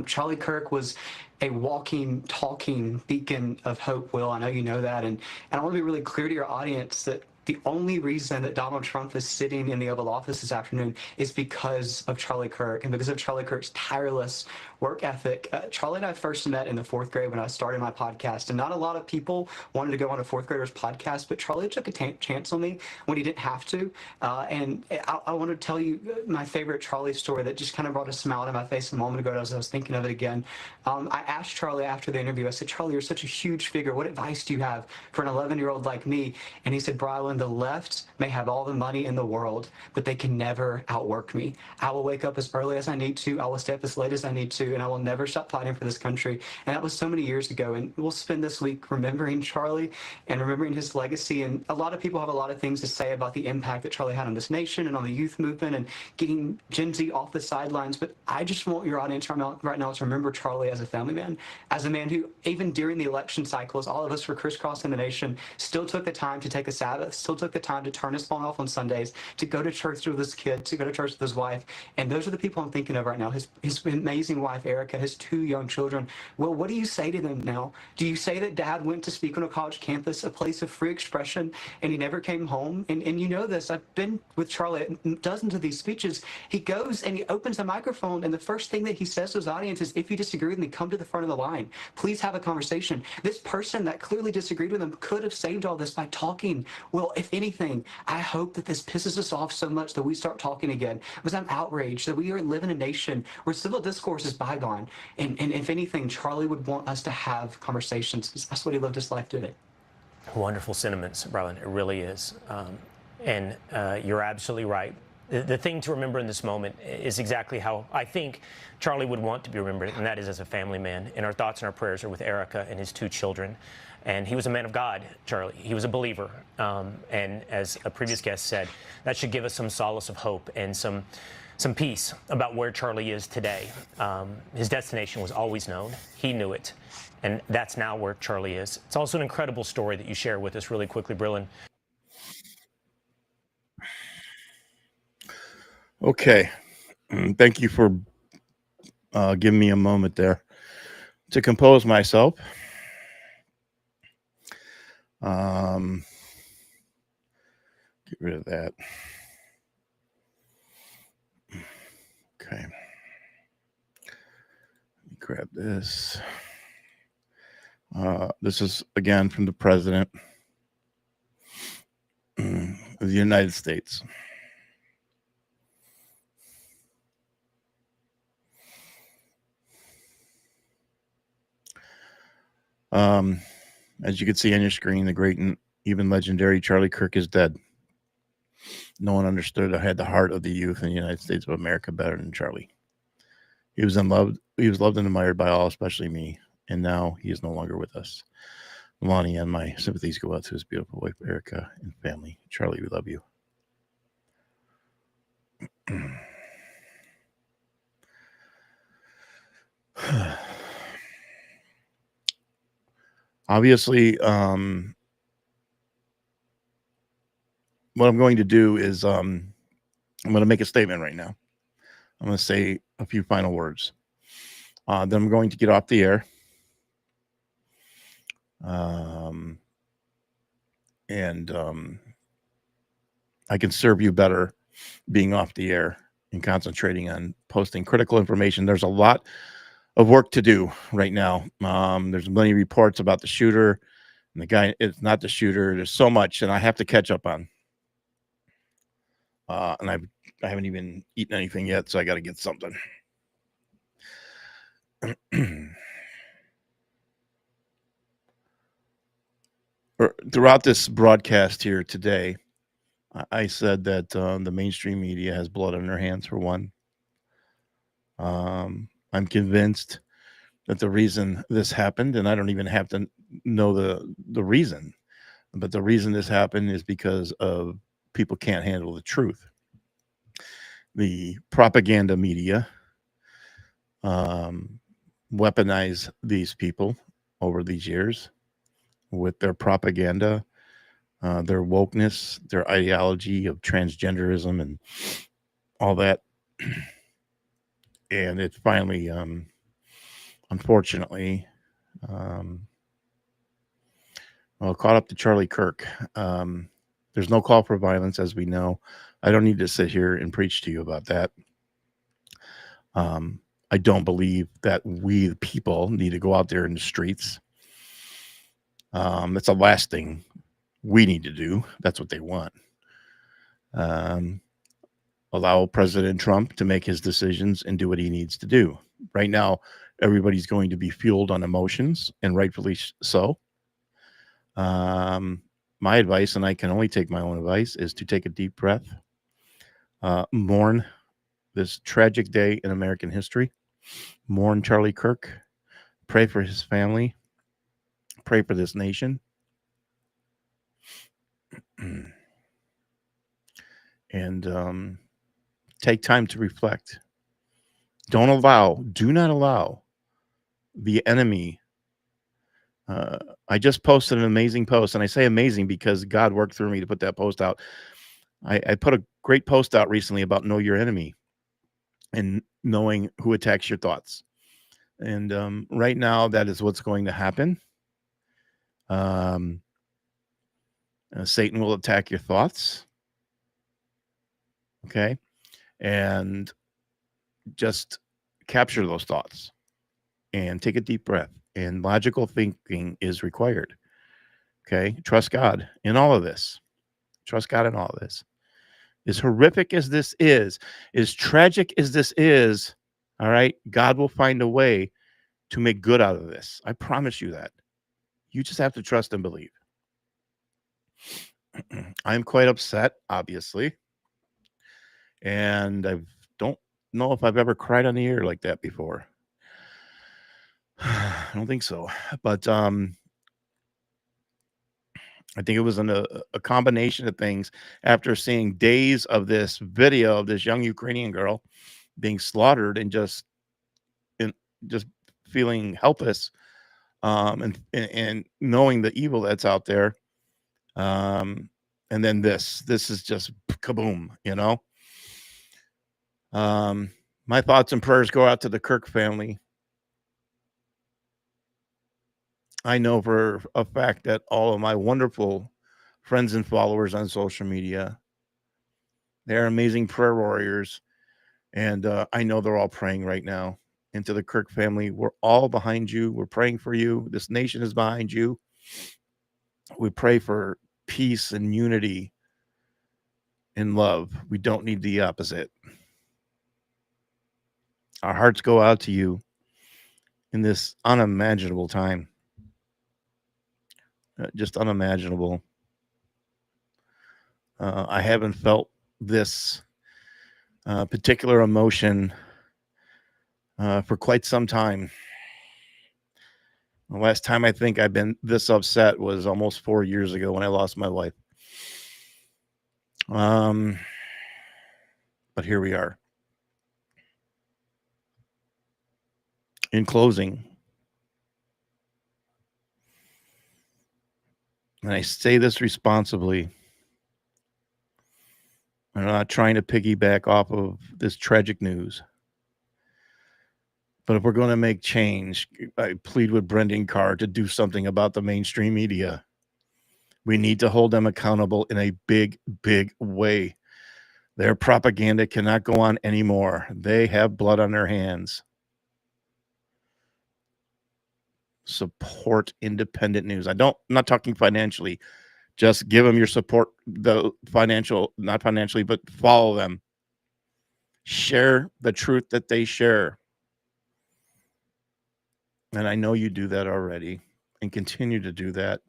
Charlie Kirk was a walking, talking beacon of hope, Will. I know you know that. And I want to be really clear to your audience that the only reason that Donald Trump is sitting in the Oval Office this afternoon is because of Charlie Kirk and because of Charlie Kirk's tireless work ethic. Charlie and I first met in the 4th grade when I started my podcast, and not a lot of people wanted to go on a 4th grader's podcast, but Charlie took a chance on me when he didn't have to. And I want to tell you my favorite Charlie story that just kind of brought a smile to my face a moment ago as I was thinking of it again. I asked Charlie after the interview, I said, Charlie, you're such a huge figure. What advice do you have for an 11-year-old like me? And he said, Brylan, the left may have all the money in the world, but they can never outwork me. I will wake up as early as I need to. I will stay up as late as I need to, and I will never stop fighting for this country. And that was so many years ago. And we'll spend this week remembering Charlie and remembering his legacy. And a lot of people have a lot of things to say about the impact that Charlie had on this nation and on the youth movement and getting Gen Z off the sidelines. But I just want your audience right now to remember Charlie as a family man, as a man who, even during the election cycles, all of us were crisscrossing the nation, still took the time to take a Sabbath, still took the time to turn his phone off on Sundays, to go to church with his kid, to go to church with his wife. And those are the people I'm thinking of right now. His amazing wife, Erica, his 2 young children. Well, what do you say to them now? Do you say that Dad went to speak on a college campus, a place of free expression, and he never came home? And you know this. I've been with Charlie at dozens of these speeches. He goes and he opens a microphone, and the first thing that he says to his audience is, if you disagree with me, come to the front of the line. Please have a conversation. This person that clearly disagreed with him could have saved all this by talking. Well, if anything, I hope that this pisses us off so much that we start talking again, because I'm outraged that we are living in a nation where civil discourse is bygone. And if anything, Charlie would want us to have conversations, because that's what he lived his life doing. Wonderful sentiments, Brian. It really is. And you're absolutely right. The thing to remember in this moment is exactly how I think Charlie would want to be remembered, and that is as a family man. And our thoughts and our prayers are with Erica and his 2 children. And he was a man of God, Charlie. He was a believer. And as a previous guest said, that should give us some solace of hope and some peace about where Charlie is today. His destination was always known. He knew it. And that's now where Charlie is. It's also an incredible story that you share with us really quickly, Brillin. Okay. Thank you for giving me a moment there to compose myself. Get rid of that. Okay. Let me grab this. This is again from the President of the United States. As you can see on your screen, the great and even legendary Charlie Kirk is dead. No one understood or had the heart of the youth in the United States of America better than Charlie. He was loved and admired by all, especially me. And now he is no longer with us. Lonnie and my sympathies go out to his beautiful wife, Erica, and family. Charlie, we love you. Obviously, what I'm going to do is I'm going to make a statement right now. I'm going to say a few final words. Then I'm going to get off the air. I can serve you better being off the air and concentrating on posting critical information. There's a lot of work to do right now. There's many reports about the shooter and the guy. It's not the shooter. There's so much, and I have to catch up on. And I haven't even eaten anything yet, so I got to get something. Throughout this broadcast here today, I said that the mainstream media has blood on their hands, for one. I'm convinced that the reason this happened, and I don't even have to know the reason, but the reason this happened is because of people can't handle the truth. The propaganda media weaponize these people over these years with their propaganda, their wokeness, their ideology of transgenderism and all that. And it finally, unfortunately, caught up to Charlie Kirk. There's no call for violence, as we know. I don't need to sit here and preach to you about that. I don't believe that we, the people, need to go out there in the streets. That's the last thing we need to do. That's what they want. Allow President Trump to make his decisions and do what he needs to do. Right now, everybody's going to be fueled on emotions, and rightfully so. My advice, and I can only take my own advice, is to take a deep breath, mourn this tragic day in American history, mourn Charlie Kirk, pray for his family, pray for this nation, and take time to reflect. Do not allow the enemy. I just posted an amazing post, and I say amazing because God worked through me to put that post out. I put a great post out recently about know your enemy and knowing who attacks your thoughts. And right now, that is what's going to happen. Satan will attack your thoughts. Okay. And just capture those thoughts and take a deep breath. And logical thinking is required. Okay. Trust God in all of this. Trust God in all this. As horrific as this is, as tragic as this is, all right, God will find a way to make good out of this. I promise you that. You just have to trust and believe. I'm quite upset, obviously. And I don't know if I've ever cried on the air like that before. I don't think so. But I think it was a combination of things after seeing days of this video of this young Ukrainian girl being slaughtered and just feeling helpless, and knowing the evil that's out there. And then this is just kaboom, you know. My thoughts and prayers go out to the Kirk family. I know for a fact that all of my wonderful friends and followers on social media, they're amazing prayer warriors. And I know they're all praying right now. And to the Kirk family, we're all behind you. We're praying for you. This nation is behind you. We pray for peace and unity and love. We don't need the opposite. Our hearts go out to you in this unimaginable time. Just unimaginable. I haven't felt this particular emotion for quite some time. The last time I think I've been this upset was almost 4 years ago when I lost my wife. But here we are. In closing, and I say this responsibly, I'm not trying to piggyback off of this tragic news. But if we're going to make change, I plead with Brendan Carr to do something about the mainstream media. We need to hold them accountable in a big, big way. Their propaganda cannot go on anymore. They have blood on their hands. Support independent news. I'm not talking financially. Just give them your support, the financial, not financially, but follow them. Share the truth that they share. And I know you do that already and continue to do that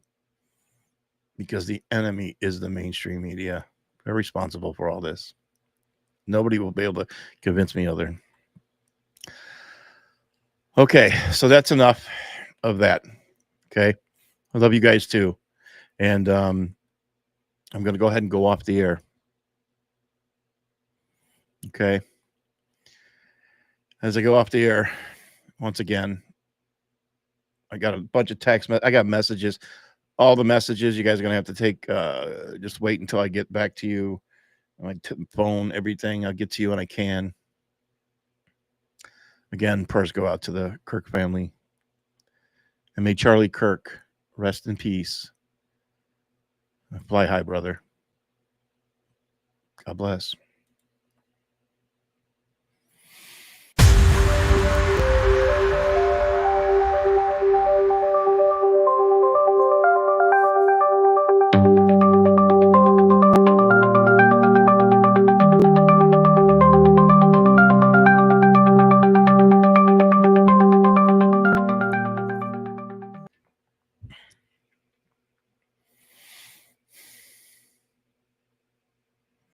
because the enemy is the mainstream media. They're responsible for all this. Nobody will be able to convince me other. Okay, so that's enough of that. Okay, I love you guys too. And I'm going to go ahead and go off the air. Okay. As I go off the air, once again, I got a bunch of I got messages. All the messages you guys are going to have to take, just wait until I get back to you. My phone, everything, I'll get to you when I can. Again, prayers go out to the Kirk family. And may Charlie Kirk rest in peace. Fly high, brother. God bless.